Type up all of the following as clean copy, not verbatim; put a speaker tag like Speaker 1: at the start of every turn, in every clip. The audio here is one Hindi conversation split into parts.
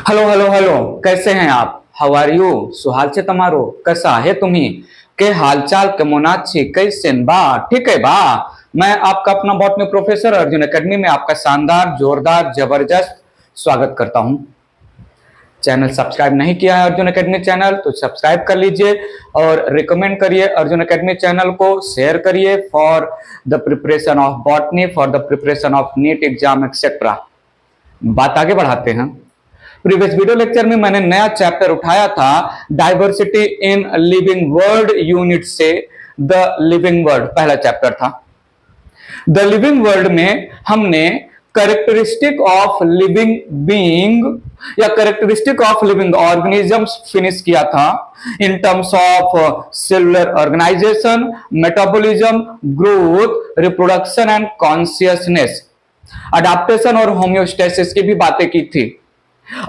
Speaker 1: हेलो हेलो हेलो, कैसे हैं आप? How are you? सुहाल से तमारो कैसा है तुम्ही के हालचाल कमोनाची कैसे बा? ठीक है बा। मैं आपका अपना बॉटनी प्रोफेसर अर्जुन एकेडमी में आपका शानदार जोरदार जबरदस्त स्वागत करता हूं। चैनल सब्सक्राइब नहीं किया है अर्जुन एकेडमी चैनल तो सब्सक्राइब कर लीजिए और रिकमेंड करिए अर्जुन एकेडमी चैनल को, शेयर करिए for the preparation of botany, for the preparation of NEET exam etcetera. बात आगे बढ़ाते हैं। प्रीवियस वीडियो लेक्चर में मैंने नया चैप्टर उठाया था diversity in living world unit से द लिविंग वर्ल्ड पहला चैप्टर था। द लिविंग वर्ल्ड में हमने कैरेक्टरिस्टिक ऑफ लिविंग बीइंग या characteristic of living organisms finish किया था in terms of cellular organisation, metabolism, growth, reproduction and consciousness, adaptation और होम्योस्टेसिस की भी बातें की थी।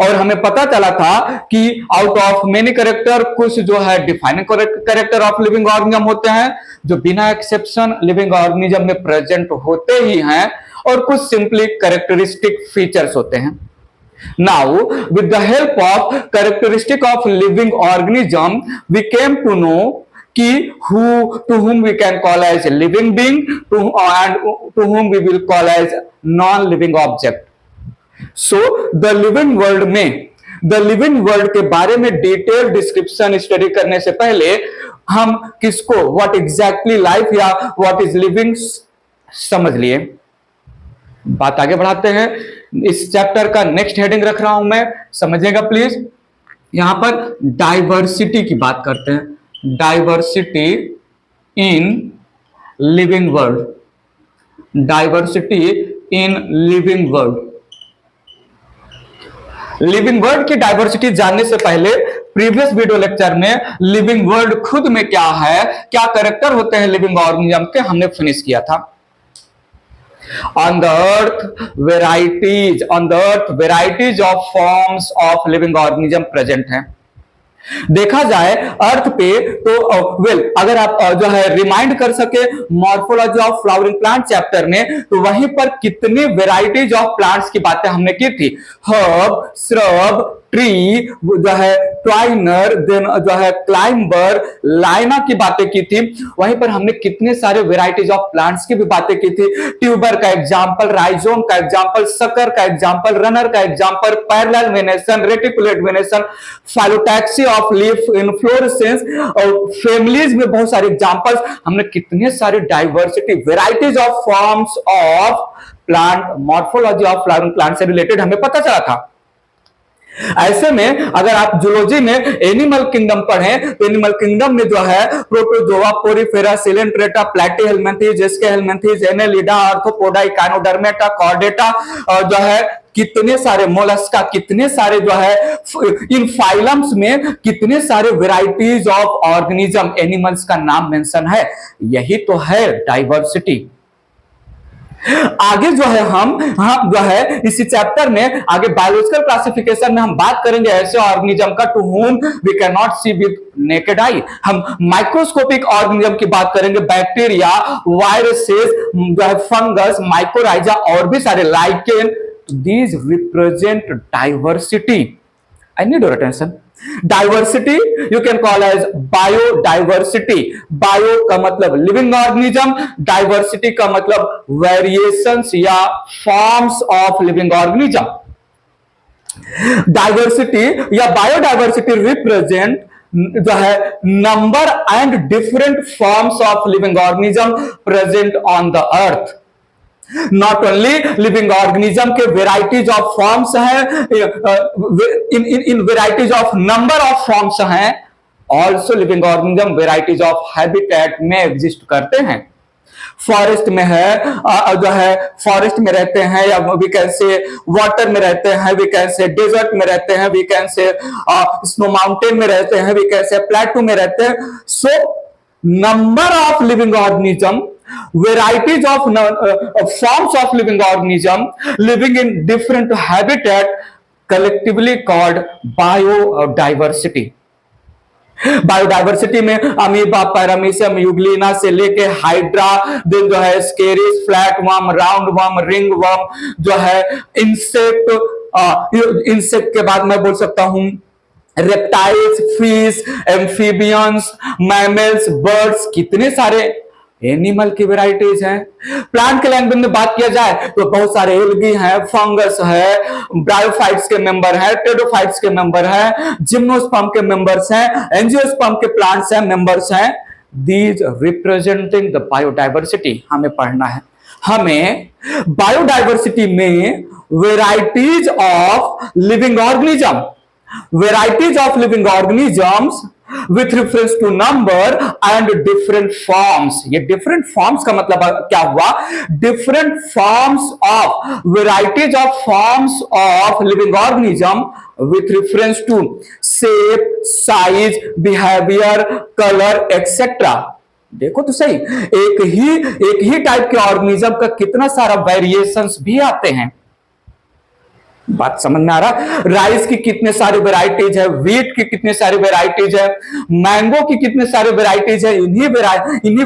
Speaker 1: और हमें पता चला था कि आउट ऑफ मेनी कैरेक्टर कुछ जो है defining character of living organism होते हैं जो बिना एक्सेप्शन लिविंग ऑर्गेनिज्म में प्रेजेंट होते ही हैं, और कुछ सिंपली कैरेक्टरिस्टिक फीचर्स होते हैं। Now with the help of characteristic of living organism we came to know कि to whom we can call as a living being and to whom we will call as non-living object. So the living world में द लिविंग वर्ल्ड के बारे में डिटेल डिस्क्रिप्शन स्टडी करने से पहले हम किसको व्हाट एग्जैक्टली लाइफ या व्हाट इज लिविंग समझ लिए। बात आगे बढ़ाते हैं। इस चैप्टर का नेक्स्ट हेडिंग रख रहा हूं मैं, समझिएगा प्लीज। यहां पर डाइवर्सिटी की बात करते हैं। Diversity in living world, diversity in living world. Living world की डाइवर्सिटी जानने से पहले प्रीवियस वीडियो लेक्चर में लिविंग वर्ल्ड खुद में क्या है, क्या कैरेक्टर होते हैं लिविंग ऑर्गेनिज्म के, हमने फिनिश किया था। On the earth varieties of forms of living organism present हैं। देखा जाए अर्थ पे तो अगर आप जो है रिमाइंड कर सके morphology of flowering plant chapter में, तो वहीं पर कितनी वेराइटीज ऑफ प्लांट्स की बातें हमने की थी। हर्ब, श्रब, ट्री, जो है ट्वाइनर, देन जो है क्लाइंबर, लाइना की बातें की थी। वहीं पर हमने कितने सारे वेराइटीज ऑफ प्लांट्स की भी बातें की थी। ट्यूबर का एग्जांपल, राइजोम का एग्जांपल, सकर का एग्जांपल, रनर का example, parallel venation, reticulate venation, phyllotaxy of leaf, inflorescence और फैमिलीज में बहुत सारे एग्जांपल्स। हमने कितने सारे diversity varieties of forms of plant, morphology of flowering plant से रिलेटेड हमें पता चला था। ऐसे में अगर आप जूलॉजी में एनिमल किंगडम पढ़ें तो एनिमल किंगडम में जो है protozoa, porifera, coelenterata, platyhelminthes, aschelminthes, annelida, arthropoda, echinodermata, chordata और जो है कितने सारे मोलस्का, कितने सारे जो है इन फाइलम्स में कितने सारे वेराइटीज ऑफ ऑर्गेनिज्म एनिमल्स का नाम मेंशन है। यही तो है डाइवर्सिटी। आगे जो है हम जो है इसी चैप्टर में आगे बायोलॉजिकल क्लासिफिकेशन में हम बात करेंगे ऐसे ऑर्गेनिज्म का to whom we can not see with naked eye. हम माइक्रोस्कोपिक ऑर्गेनिज्म की बात करेंगे, बैक्टीरिया, वायरसेस, जो है फंगस, माइकोराइजा और भी सारे lichen. These represent diversity. I need your attention. Diversity you can call as biodiversity. Bio का मतलब लिविंग ऑर्गेनिज्म, डाइवर्सिटी का मतलब वेरिएशंस या forms of living organism. Diversity या बायोडाइवर्सिटी रिप्रेजेंट जो है number and different forms of living organism present on the earth. Not only living organism के वेराइटीज ऑफ फॉर्म्स हैं, in varieties of number of forms हैं, also living organism varieties of habitat में एग्जिस्ट करते हैं। फॉरेस्ट में है जो है फॉरेस्ट में रहते हैं, या वी कैन से वाटर में रहते हैं, वी कैन से डेजर्ट में रहते हैं, we can say snow mountain में रहते हैं, वी कैन से प्लेटू में रहते हैं। So number of living organism, varieties of forms of living organism living in different habitat collectively called biodiversity। Biodiversity में अमीबा, पैरामीशियम, यूग्लिना से लेके हाइड्रा, देन जो है ascaris, flat worm, round worm, ring worm, जो है इंसेक्ट, इंसेक्ट के बाद मैं बोल सकता हूं reptiles, fish, amphibians, mammals, birds, कितने सारे एनिमल की वेराइटीज हैं। प्लांट के लैंग्वेज में बात किया जाए तो बहुत सारे एल्गी हैं, फंगस है, ब्रायोफाइट्स के मेंबर हैं, टेडोफाइट्स के मेंबर हैं, जिम्नोस्पर्म के मेंबर्स हैं, एंजियोस्पर्म के प्लांट्स हैं, मेंबर्स हैं। दीज रिप्रेजेंटिंग द बायोडाइवर्सिटी हमें पढ़ना है। हमें बायोडाइवर्सिटी में varieties of living organism, varieties of living organisms with reference to number and different forms। ये different forms का मतलब क्या हुआ? different forms of varieties of forms of living organism with reference to shape, size, behavior, color, etc। देखो तो सही, एक ही टाइप के ऑर्गेनिज्म का कितना सारा वेरिएशंस भी आते हैं। बात समझ में आ रहा? राइस की कितने सारे वेराइटीज है, व्हीट की कितने सारे वेराइटीज है, मैंगो की कितने सारे वेराइटीज है। इन्हीं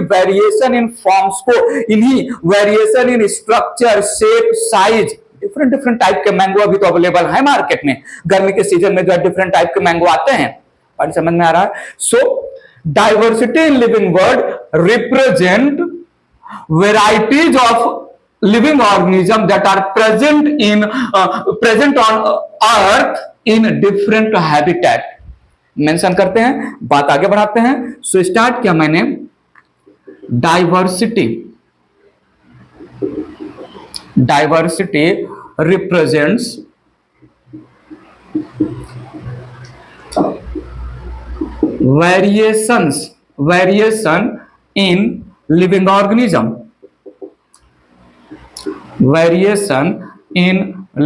Speaker 1: वेरिएशन इन फॉर्म्स को, इन्हीं variation in structure, shape, size, different type के मैंगो अभी तो अवेलेबल है मार्केट में। गर्मी के सीजन में जो है डिफरेंट टाइप के मैंगो आते हैं। बात समझ में आ रहा है? So diversity in living world represent varieties of living organisms that are present on earth in different habitat। Mention करते हैं, बात आगे बढ़ाते हैं। सो स्टार्ट किया मैंने diversity represents variation in living organism, variation in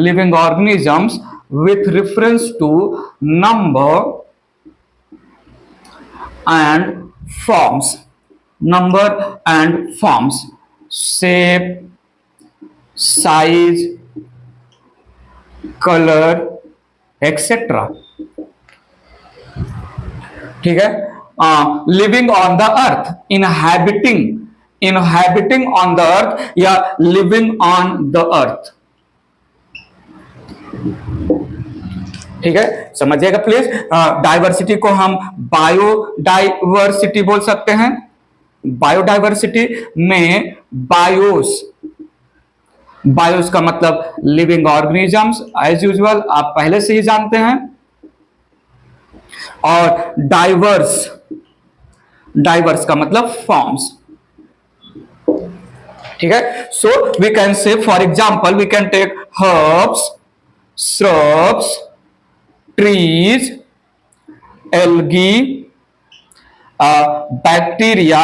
Speaker 1: living organisms with reference to number and forms, shape, size, color, etc। ठीक है? living on the earth, inhabiting on the earth या living on the earth। ठीक है, समझिएगा प्लीज। डाइवर्सिटी को हम बायोडाइवर्सिटी बोल सकते हैं। बायोडाइवर्सिटी में बायोस का मतलब लिविंग ऑर्गेनिजम्स, एज यूजुअल आप पहले से ही जानते हैं। और डाइवर्स का मतलब फॉर्म्स। ठीक है? So we can say for example we can take herbs, shrubs, trees, algae, bacteria,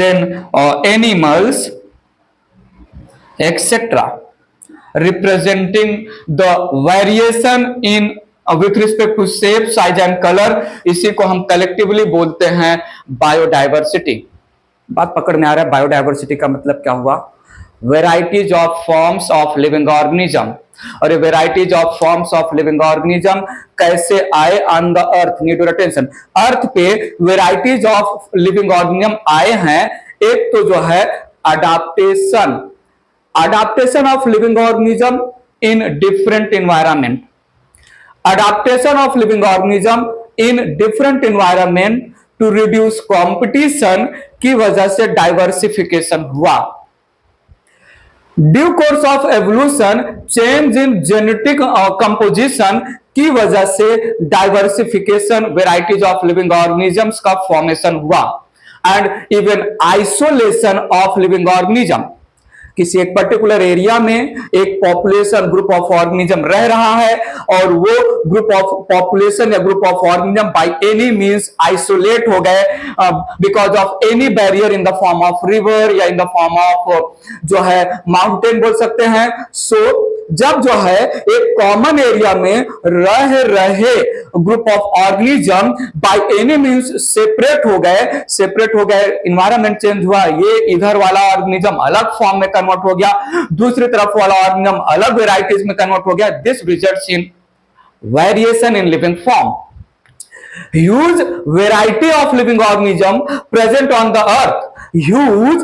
Speaker 1: then animals, etc, representing the variation in with respect to shape, size and color। इसी को हम कलेक्टिवली बोलते हैं बायोडाइवर्सिटी। बात पकड़ में आ रहा है? बायोडाइवर्सिटी का मतलब क्या हुआ? Varieties of forms of living organism. और ये varieties of forms of living organism कैसे आए on the earth? Need your attention. Earth पे वेराइटीज ऑफ लिविंग ऑर्गेनिज्म आए हैं। एक तो जो है adaptation of living organism in different environment. Adaptation of living organism in different environment to reduce competition की वजह से डाइवर्सिफिकेशन हुआ। Due course of evolution, change in genetic composition की वजह से diversification, varieties of living organisms का फॉर्मेशन हुआ। And even isolation of living organism. किसी एक पर्टिकुलर एरिया में एक पॉपुलेशन, ग्रुप ऑफ ऑर्गेनिज्म रह रहा है और वो ग्रुप ऑफ पॉपुलेशन या group of organism by any means isolate हो गए because of any barrier in the form of river या इन द फॉर्म ऑफ जो है माउंटेन बोल सकते हैं। सो जब जो है एक कॉमन एरिया में रहे group of organism by any means separate हो गए, एनवायरनमेंट चेंज हुआ, ये इधर वाला ऑर्गेनिज्म अलग फॉर्म में कन्वर्ट हो गया, दूसरी तरफ वाला ऑर्गेनिज्म अलग वेराइटीज में कन्वर्ट हो गया। This results in variation in living form. Huge variety of living organism present on the earth huge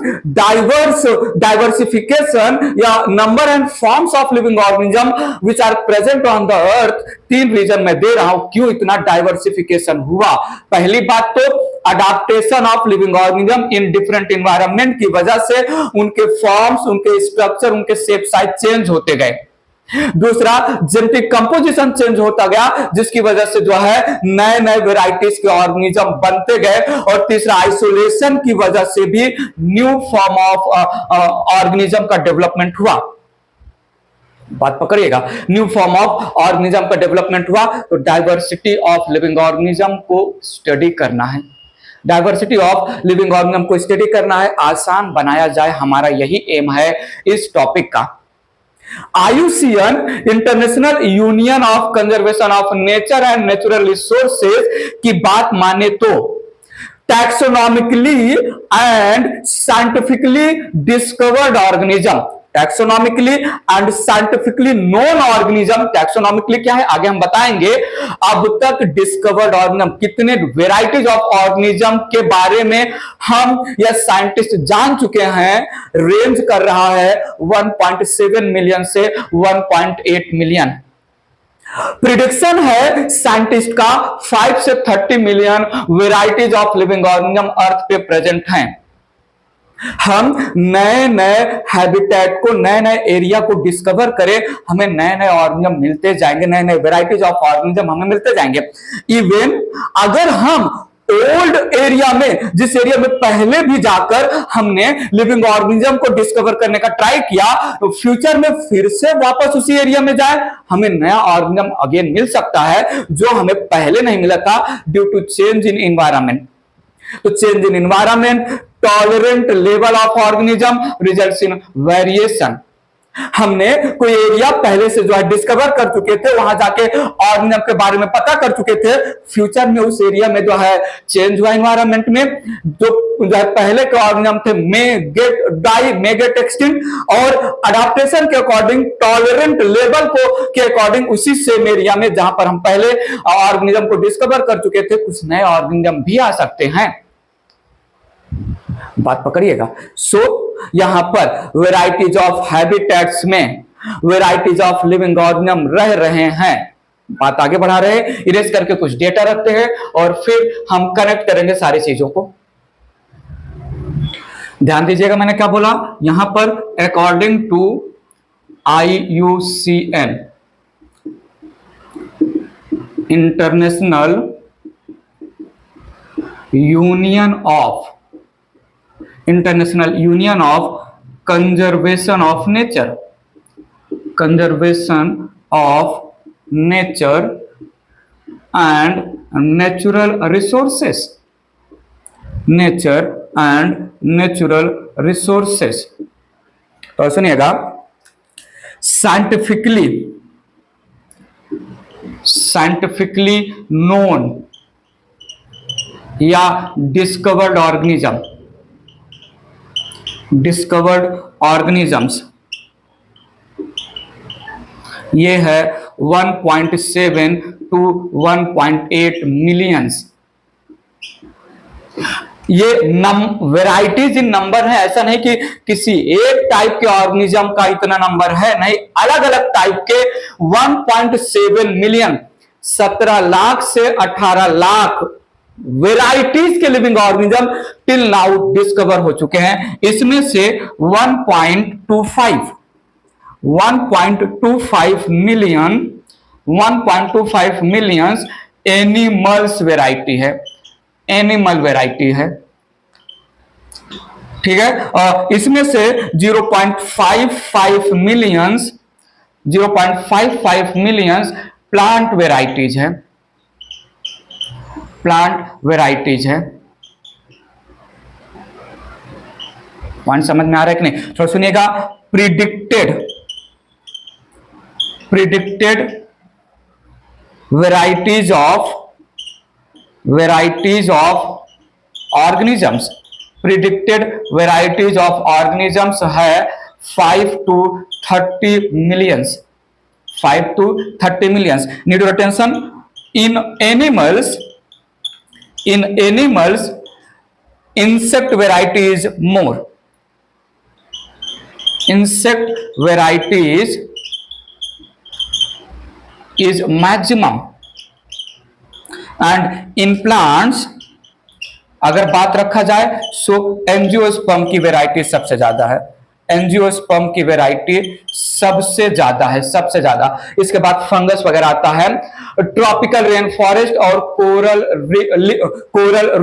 Speaker 1: diversification या number and forms of living organism which are present on the earth. तीन रीजन मैं दे रहा हूं क्यों इतना डाइवर्सिफिकेशन हुआ। पहली बात तो adaptation of living organism in different environment की वजह से उनके फॉर्म्स, उनके स्ट्रक्चर, उनके शेप साइज चेंज होते गए। दूसरा, जेनेटिक कंपोजिशन चेंज होता गया जिसकी वजह से जो है नए नए वेराइटीज के ऑर्गेनिज्म बनते गए। और तीसरा, आइसोलेशन की वजह से भी न्यू फॉर्म ऑफ ऑर्गेनिज्म का डेवलपमेंट हुआ। बात पकड़िएगा, न्यू फॉर्म ऑफ ऑर्गेनिज्म का डेवलपमेंट हुआ। तो डाइवर्सिटी ऑफ लिविंग ऑर्गेनिज्म को स्टडी करना है, डाइवर्सिटी ऑफ लिविंग ऑर्गेनिज्म को स्टडी करना है, आसान बनाया जाए, हमारा यही एम है इस टॉपिक का। IUCN international union of conservation of nature and natural resources की बात माने तो taxonomically and scientifically discovered organism, taxonomically and scientifically known organism, taxonomically क्या है आगे हम बताएंगे। अब तक डिस्कवर्ड ऑर्गेनिज्म, कितने वेराइटीज ऑफ ऑर्गेनिज्म के बारे में हम या साइंटिस्ट जान चुके हैं, रेंज कर रहा है 1.7 मिलियन से 1.8 मिलियन। प्रिडिक्शन है साइंटिस्ट का 5 से 30 million varieties of living organism earth पे प्रेजेंट हैं। हम नए नए हैबिटेट को, नए नए एरिया को डिस्कवर करें, हमें नए नए ऑर्गेनिज्म मिलते जाएंगे, नए नए वेराइटीज ऑफ ऑर्गेनिज्म हमें मिलते जाएंगे। इवन अगर हम ओल्ड एरिया में, जिस एरिया में पहले भी जाकर हमने लिविंग ऑर्गेनिज्म को डिस्कवर करने का ट्राई किया, तो फ्यूचर में फिर से वापस उसी एरिया में जाए, हमें नया ऑर्गेनिज्म अगेन मिल सकता है जो हमें पहले नहीं मिला था due to change in environment. तो change in environment, tolerant level of organism results in variation. हमने कोई एरिया पहले से जो है डिस्कवर कर चुके थे, वहां जाके ऑर्गेनिज्म के बारे में पता कर चुके थे, फ्यूचर में उस एरिया में जो है चेंज हुआ एनवायरनमेंट में, जो है पहले के ऑर्गेनिज्म थे may get die, may get extinct, और अडाप्टेशन के अकॉर्डिंग टॉलरेंट लेवल को के अकॉर्डिंग उसी सेम एरिया में जहां पर हम पहले ऑर्गेनिज्म को डिस्कवर कर चुके थे, कुछ नए ऑर्गेनिज्म भी आ सकते हैं। बात पकड़िएगा। सो यहां पर वेराइटीज ऑफ हैबिटेट्स में वेराइटीज ऑफ लिविंग ऑर्गेनिज्म रह रहे हैं। बात आगे बढ़ा रहे हैं, इरेज करके कुछ डेटा रखते हैं और फिर हम कनेक्ट करेंगे सारी चीजों को। ध्यान दीजिएगा मैंने क्या बोला यहां पर, according to IUCN international union of conservation of nature, conservation of nature and natural resources, nature and natural resources. तो सुनिएगा, साइंटिफिकली नोन या डिस्कवर्ड ऑर्गेनिजम्स ये है 1.7 टू 1.8 मिलियंस। ये वेराइटीज इन नंबर है, ऐसा नहीं कि किसी एक टाइप के ऑर्गेनिज्म का इतना नंबर है, नहीं, अलग अलग टाइप के 1.7 मिलियन, 17 लाख से 18 लाख वेराइटीज के living organism till now discover हो चुके हैं। इसमें से 1.25 मिलियन एनिमल्स वेराइटी है, एनिमल वेराइटी है, ठीक है। और इसमें से 0.55 मिलियंस प्लांट वेराइटीज है, पॉइंट समझ में आ रहा है कि नहीं? तो सुनिएगा, predicted varieties of organisms, predicted varieties of organisms है 5 to 30 millions, 5 to 30 millions. Need your attention, in animals insect varieties more. Insect varieties is maximum, and in plants अगर बात रखा जाए सो एंजियोस्पर्म की वैरायटी सबसे ज्यादा है, एंजियोस्पर्म की वैरायटी सबसे ज्यादा है, सबसे ज्यादा। इसके बाद फंगस वगैरह आता है, ट्रॉपिकल रेन फॉरेस्ट और कोरल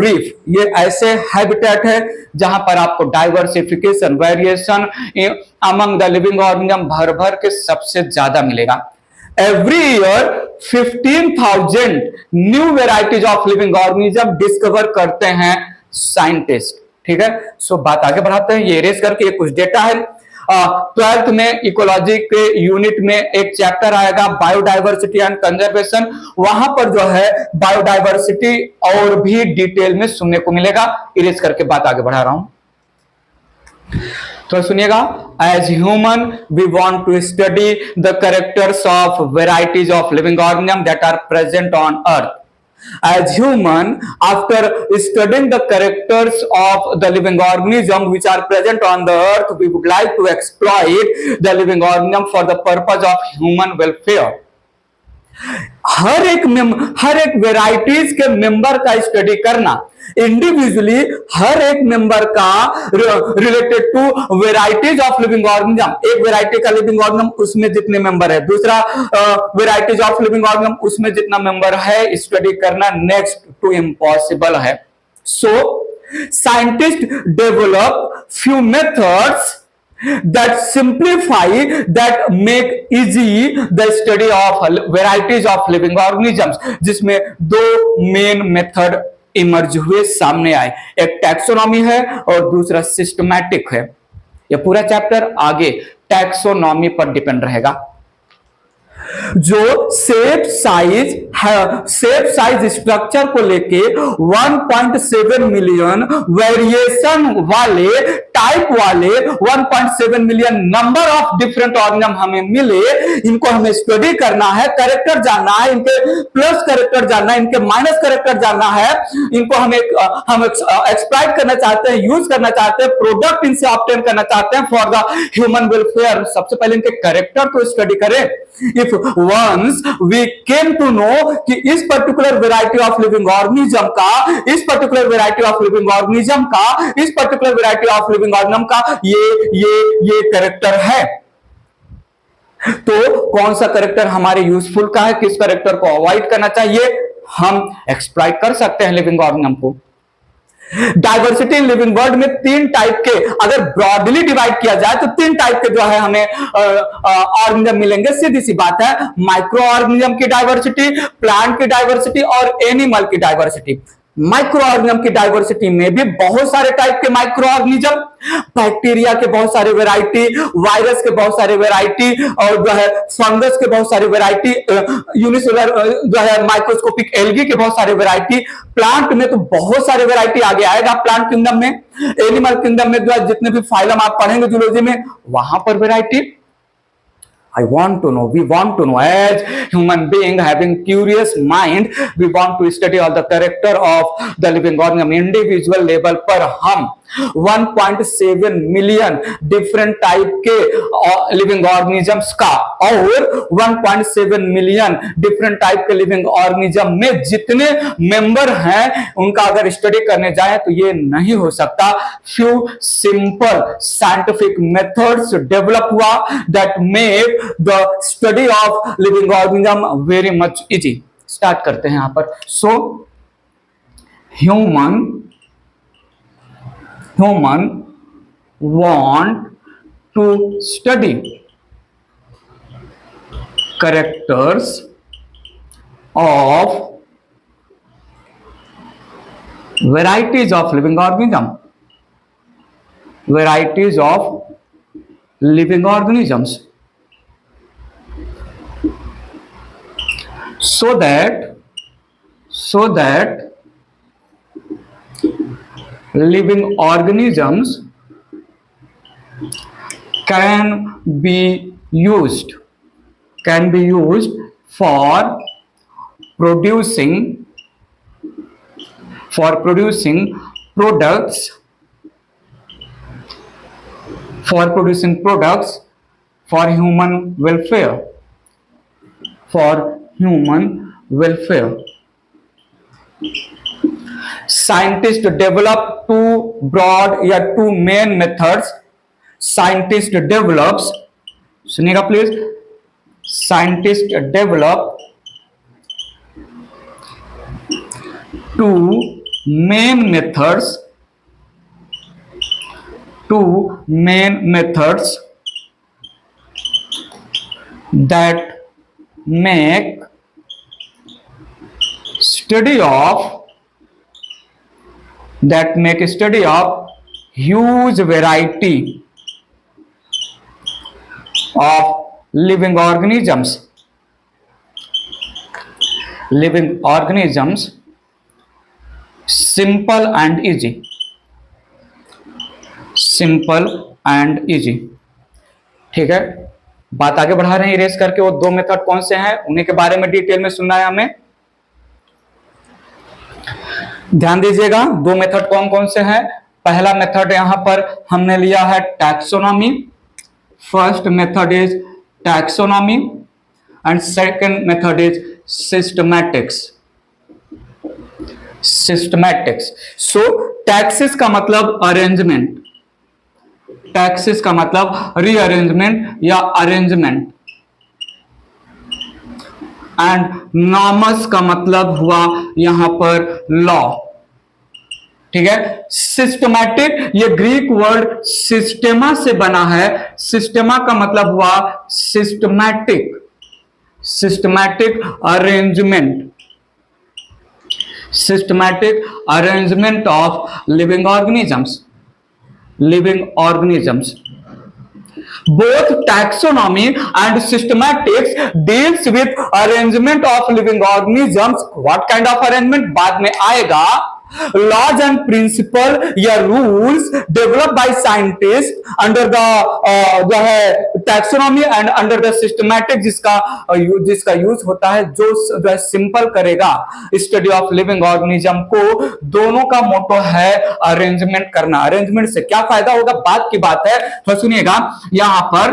Speaker 1: रीफ, ये ऐसे हैबिटेट है जहां पर आपको diversification, variation among the living organism भर भर के सबसे ज्यादा मिलेगा। Every year 15,000 new varieties of living organism discover करते हैं साइंटिस्ट। ठीक है, सो बात आगे बढ़ाते हैं। ये इरेज करके कुछ डेटा है। 12th में इकोलॉजी के यूनिट में एक चैप्टर आएगा बायोडाइवर्सिटी एंड कंजर्वेशन, वहां पर जो है बायोडाइवर्सिटी और भी डिटेल में सुनने को मिलेगा। इरेज करके बात आगे बढ़ा रहा हूं, तो सुनिएगा। As human we want to study the characters of varieties of living organism that are present on earth. As human, after studying the characters of the living organism which are present on the earth, we would like to exploit the living organism for the purpose of human welfare. हर एक वेराइटीज के मेंबर का स्टडी करना, इंडिविजुअली हर एक मेंबर का related to varieties of living organism. एक वेराइटी का लिविंग ऑर्गेनिज्म उसमें जितने मेंबर है, दूसरा वेराइटीज ऑफ लिविंग ऑर्गेनिज्म उसमें जितना मेंबर है, स्टडी करना नेक्स्ट टू इम्पॉसिबल है। So scientist develop few methods that simplify, that make easy the study of varieties of living organisms, जिसमें दो मेन मेथड इमर्ज हुए, सामने आए। एक टैक्सोनॉमी है और दूसरा सिस्टमैटिक है। यह पूरा चैप्टर आगे टैक्सोनॉमी पर डिपेंड रहेगा। जो शेप साइज स्ट्रक्चर को लेके 1.7 मिलियन वेरिएशन वाले, टाइप वाले 1.7 million number of different organism हमें मिले, इनको हमें स्टडी करना है, कैरेक्टर जानना है, इनके प्लस कैरेक्टर जानना है, इनके माइनस कैरेक्टर जानना है, इनको हम एक्सप्लॉइट करना चाहते हैं, यूज करना चाहते हैं, प्रोडक्ट इनसे ऑब्टेन करना चाहते हैं फॉर द ह्यूमन वेलफेयर। सबसे पहले इनके कैरेक्टर को स्टडी करें। If once we came to know कि इस particular variety of living organism का, इस particular variety of living organism का, इस particular variety of living organism का ये कैरेक्टर है, तो कौन सा कैरेक्टर हमारे यूजफुल का है, किस कैरेक्टर को अवॉइड करना चाहिए, हम एक्सप्लॉइट कर सकते हैं लिविंग ऑर्गेनिज्म को। डाइवर्सिटी इन लिविंग वर्ल्ड में तीन टाइप के, अगर ब्रॉडली डिवाइड किया जाए तो तीन टाइप के जो है हमें ऑर्गेनिज्म मिलेंगे। सीधी सी बात है, माइक्रो ऑर्गेनिज्म की डाइवर्सिटी, प्लांट की डाइवर्सिटी और एनिमल की डाइवर्सिटी। माइक्रो ऑर्गेनिज्म की डाइवर्सिटी में भी बहुत सारे टाइप के माइक्रो ऑर्गेनिज्म, बैक्टीरिया के बहुत सारे वेराइटी, वायरस के बहुत सारे वेराइटी, और जो है फंगस के बहुत सारे वेराइटी, यूनिसेलुलर जो है माइक्रोस्कोपिक एल्गी के बहुत सारे वेराइटी। प्लांट में तो बहुत सारे वेराइटी आगे आएगा प्लांट किंगडम में। एनिमल किंगडम में जो है जितने भी फाइलम आप पढ़ेंगे जूलॉजी में, वहां पर variety. I want to know, we want to know, as human being having curious mind, we want to study all the character of the living organism individual level पर। हम 1.7 मिलियन डिफरेंट टाइप के लिविंग ऑर्गेनिजम्स का और 1.7 मिलियन डिफरेंट टाइप के लिविंग ऑर्गेनिज्म में जितने मेंबर हैं उनका अगर स्टडी करने जाए तो ये नहीं हो सकता। Few simple scientific methods develop हुआ that make the study of living organism very much easy. Start करते हैं यहां पर। So human want to study characters of varieties of living organism, varieties of living organisms, so that living organisms can be used for producing products, for producing products for human welfare, for human welfare. Scientists develop two broad या two main methods. Scientist develops, सुनिएगा please, scientist develop two main methods, two main methods that make study of huge variety of living organisms simple and easy. ठीक है, बात आगे बढ़ा रहे हैं इरेज करके। वो दो मेथड कौन से हैं उन्हीं के बारे में डिटेल में सुनना है हमें। ध्यान दीजिएगा, दो मेथड कौन कौन से हैं। पहला मेथड यहां पर हमने लिया है taxonomy. First method is taxonomy and second method is systematics. So taxis का मतलब अरेंजमेंट, टैक्सिस का मतलब रीअरेंजमेंट या अरेंजमेंट, एंड नॉमस का मतलब हुआ यहां पर लॉ। ठीक है, सिस्टमैटिक, ये ग्रीक वर्ड सिस्टेमा से बना है। सिस्टेमा का मतलब हुआ systematic arrangement, systematic arrangement of living organisms. Both taxonomy and systematics deals with arrangement of living organisms. What kind of arrangement बाद में आएगा। Laws and principle या rules developed by scientists under the जो है taxonomy and under the systematic जिसका यूज होता है, जो है सिंपल करेगा स्टडी ऑफ लिविंग ऑर्गेनिज्म को। दोनों का मोटो है अरेंजमेंट करना। अरेंजमेंट से क्या फायदा होगा, बात की बात है, तो सुनिएगा। यहां पर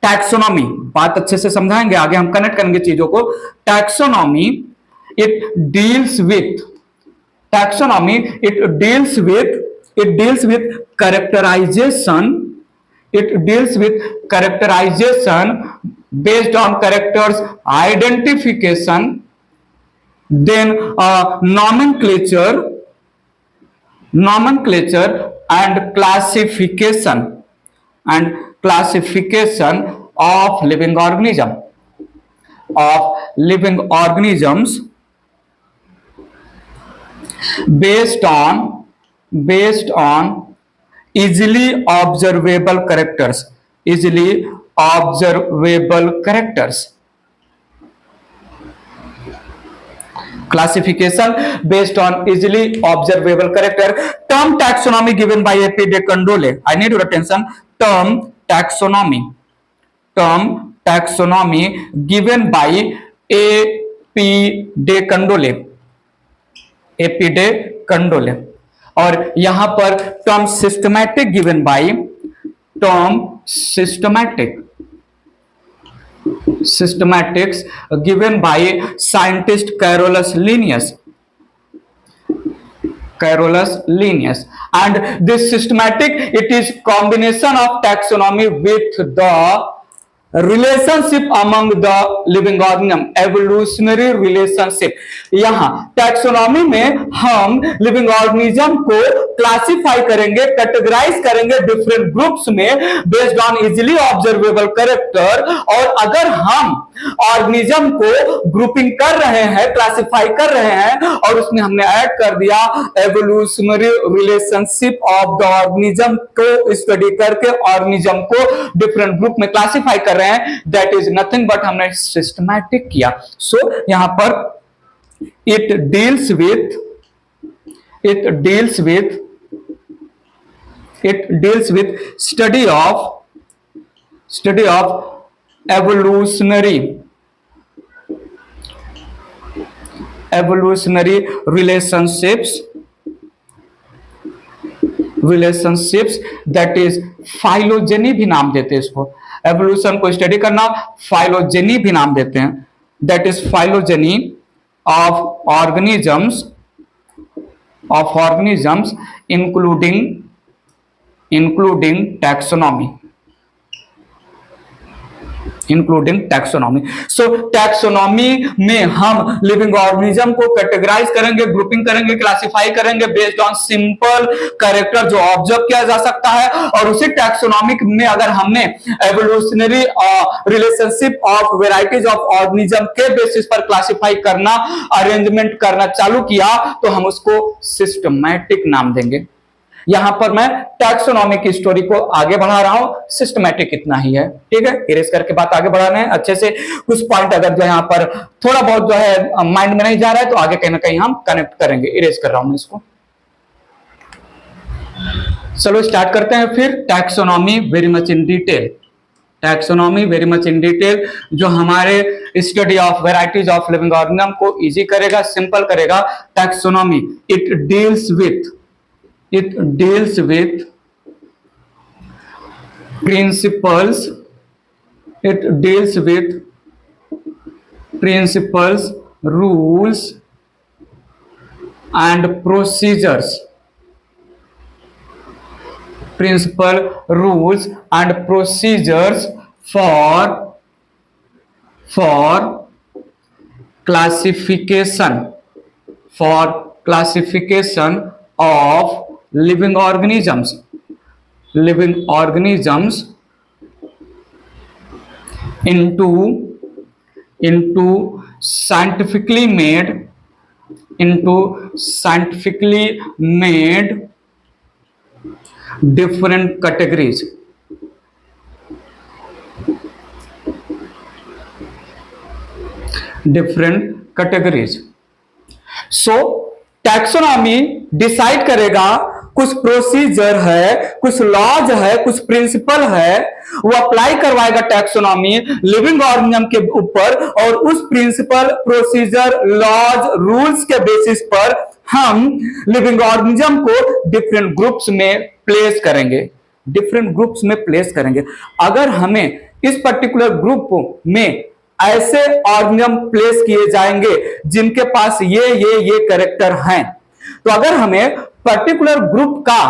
Speaker 1: टैक्सोनॉमी, बात अच्छे से समझाएंगे, आगे हम कनेक्ट करेंगे चीजों को। Taxonomy it deals with characterization based on characters identification, then nomenclature and classification of living organisms based on easily observable characters. Classification based on easily observable character. Term taxonomy given by A.P. de Candolle. I need your attention. Term taxonomy given by A.P. de Candolle. और यहां पर term systematic given bye systematics given by scientist Carolus Linnaeus. And this systematic, it is combination of taxonomy with the relationship among the living organism, evolutionary relationship. यहां टैक्सोनॉमी में हम लिविंग ऑर्गेनिज्म को क्लासिफाई करेंगे, कैटेगराइज करेंगे डिफरेंट ग्रुप्स में based on easily observable character. और अगर हम ऑर्गेनिज्म को ग्रुपिंग कर रहे हैं, क्लासिफाई कर रहे हैं, और उसमें हमने ऐड कर दिया evolutionary relationship of the organism को स्टडी करके ऑर्गेनिज्म को डिफरेंट ग्रुप में क्लासिफाई कर रहे हैं, दैट इज नथिंग बट हमने सिस्टमैटिक किया। सो यहां पर it deals with study of evolutionary relationships relationships, that is phylogeny भी नाम देते हैं इसको। एवोल्यूशन को स्टडी करना फाइलोजेनी भी नाम देते हैं, that is phylogeny of organisms, including taxonomy, so taxonomy में हम लिविंग ऑर्गेनिज्म को कैटेगराइज करेंगे, ग्रुपिंग करेंगे, क्लासिफाई करेंगे बेस्ड ऑन सिंपल कैरेक्टर जो ऑब्जर्व किया जा सकता है। और उसी टैक्सोनॉमिक में अगर हमने evolutionary relationship of varieties of organism के बेसिस पर क्लासिफाई करना, अरेंजमेंट करना चालू किया तो हम उसको सिस्टमैटिक नाम देंगे। यहां पर मैं टैक्सोनॉमी की स्टोरी को आगे बढ़ा रहा हूं, सिस्टमैटिक इतना ही है, ठीक है। इरेज करके बात आगे बढ़ाना है अच्छे से। कुछ पॉइंट अगर जो यहां पर थोड़ा बहुत जो है माइंड में नहीं जा रहा है तो आगे कहीं ना कहीं हम कनेक्ट करेंगे। इरेज कर रहा हूं मैं इसको। चलो स्टार्ट करते हैं फिर taxonomy very much in detail. Taxonomy very much in detail जो हमारे study of varieties of living organism को इजी करेगा, सिंपल करेगा। Taxonomy it deals with principles, rules and procedures, for classification of living organisms into scientifically made different categories. So taxonomy decide करेगा, कुछ प्रोसीजर है, कुछ लॉज है, कुछ प्रिंसिपल है, वो अप्लाई करवाएगा टैक्सोनॉमी लिविंग ऑर्गेनिज्म के ऊपर। और उस प्रिंसिपल, प्रोसीजर, लॉज, रूल्स के बेसिस पर हम लिविंग ऑर्गेनिज्म को डिफरेंट ग्रुप्स में प्लेस करेंगे। अगर हमें इस पर्टिकुलर ग्रुप में ऐसे ऑर्गेनिज्म प्लेस किए जाएंगे जिनके पास ये कैरेक्टर हैं, तो अगर हमें पर्टिकुलर ग्रुप का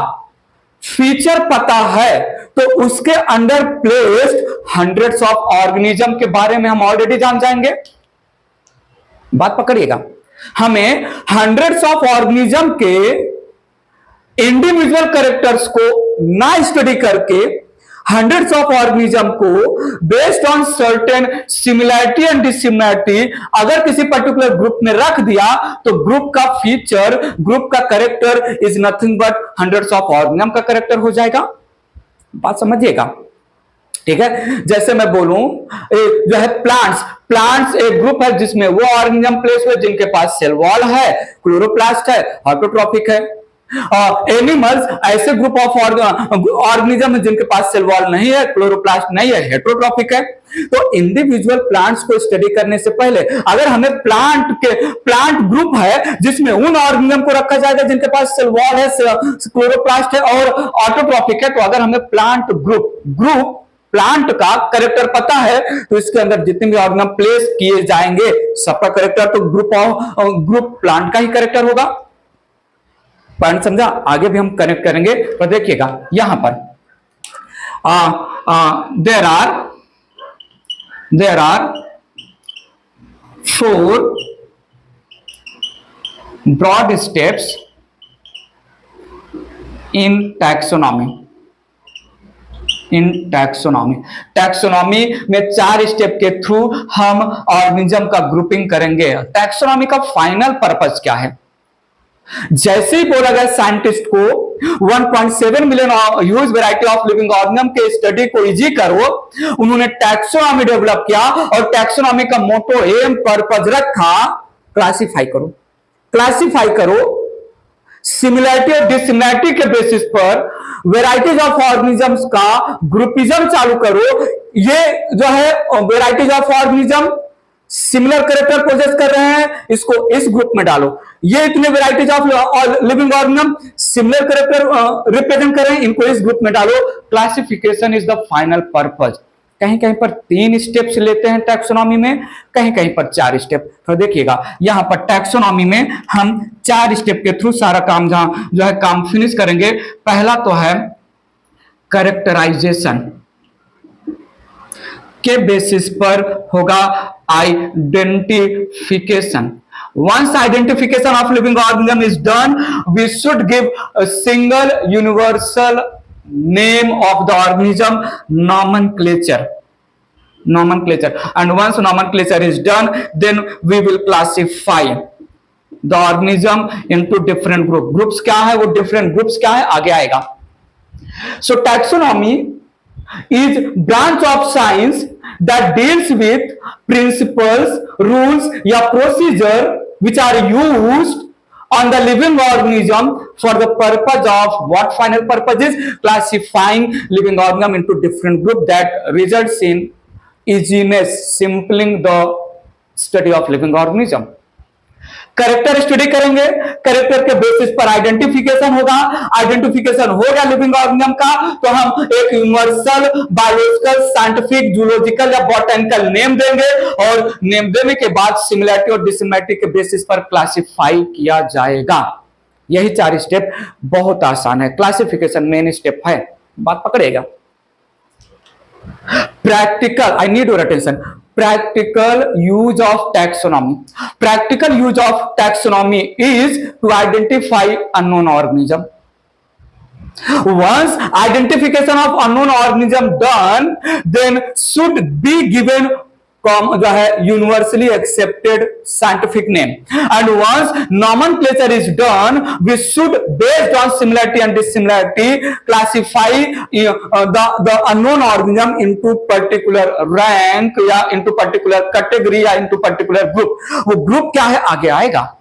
Speaker 1: फीचर पता है तो उसके under placed hundreds of organism के बारे में हम ऑलरेडी जान जाएंगे। बात पकड़िएगा, हमें हंड्रेड्स ऑफ ऑर्गेनिज्म के इंडिविजुअल कैरेक्टर्स को ना स्टडी करके हंड्रेड्स ऑफ ऑर्गेनिज्म को based on certain similarity and dissimilarity अगर किसी पर्टिकुलर ग्रुप में रख दिया तो ग्रुप का फीचर, ग्रुप का character is nothing but hundreds of organism का कैरेक्टर हो जाएगा। बात समझिएगा, ठीक है। जैसे मैं बोलूं जो है प्लांट्स एक ग्रुप है जिसमें वो ऑर्गेनिज्म प्लेस हुए जिनके पास सेल वॉल है, क्लोरोप्लास्ट है, ऑटोट्रॉपिक है। एनिमल्स ऐसे ग्रुप ऑफ ऑर्गेनिज्म जिनके पास सेल वॉल नहीं है, क्लोरोप्लास्ट नहीं है, हेटरोट्रॉपिक है। तो इंडिविजुअल प्लांट्स को स्टडी करने से पहले अगर हमें प्लांट ग्रुप है जिसमें उन ऑर्गेनिज्म को रखा जाएगा जिनके पास सेल वॉल है, क्लोरोप्लास्ट है और ऑटोट्रॉपिक है, तो अगर हमें प्लांट का कैरेक्टर पता है तो इसके अंदर जितने भी ऑर्गेनिज्म प्लेस किए जाएंगे सबका कैरेक्टर तो ग्रुप प्लांट का ही कैरेक्टर होगा। पॉइंट समझा? आगे भी हम कनेक्ट करेंगे। तो देखिएगा यहां पर there are 4 broad steps in taxonomy. Taxonomy में 4 स्टेप के थ्रू हम ऑर्गेनिज्म का ग्रुपिंग करेंगे। टैक्सोनॉमी का फाइनल पर्पस क्या है? जैसे ही बोला गया साइंटिस्ट को 1.7 million huge variety of living organism के स्टडी को इजी करो, उन्होंने टैक्सोनॉमी डेवलप किया और टैक्सोनॉमी का मोटो एम पर्पस रखा क्लासिफाई करो सिमिलैरिटी और डिसिमिलैरिटी के बेसिस पर वेराइटीज ऑफ ऑर्गेनिजम्स का ग्रुपिज्म चालू करो। ये जो है varieties of organism similar character possess कर रहे हैं, इसको इस ग्रुप में डालो। ये इतने varieties of living organism similar character represent कर रहे हैं, इनको इस ग्रुप में डालो। Classification is the final purpose. कहीं कहीं पर 3 स्टेप्स लेते हैं टैक्सोनॉमी में, कहीं कहीं पर 4 स्टेप। तो देखिएगा यहां पर टैक्सोनॉमी में हम 4 स्टेप के थ्रू सारा काम जहां जो है काम फिनिश करेंगे। पहला तो है कैरेक्टराइजेशन के बेसिस पर होगा identification. Once identification of living organism is done, we should give a single universal name of the organism, nomenclature. And once nomenclature is done, then we will classify the organism into different groups क्या है वो different groups क्या है आगे आएगा। So taxonomy is branch of science that deals with principles, rules या procedure which are used on the living organism for the purpose of what final purpose is classifying living organism into different group that results in easiness, simpling the study of living organism। Character study करेंगे, कैरेक्टर के बेसिस पर आइडेंटिफिकेशन होगा, आइडेंटिफिकेशन होगा लिविंग ऑर्गेनिज्म का, तो हम एक यूनिवर्सल बायोलॉजिकल साइंटिफिक जूलॉजिकल या बॉटनिकल नेम देंगे और नेम देने के बाद सिमिलैरिटी और डिसिमिलैरिटी के बेसिस पर क्लासिफाई किया जाएगा। यही 4 स्टेप बहुत आसान है, क्लासिफिकेशन मेन स्टेप है, बात पकड़ेगा। practical, I need your attention, practical use of taxonomy। practical use of taxonomy is to identify unknown organism। once identification of unknown organism done, then should be given जो है universally accepted scientific name. And once nomenclature is done, we should based on similarity and dissimilarity classify the unknown organism into particular rank या इनटू पर्टिकुलर कैटेगरी या इनटू पर्टिकुलर ग्रुप। वो ग्रुप क्या है आगे आएगा,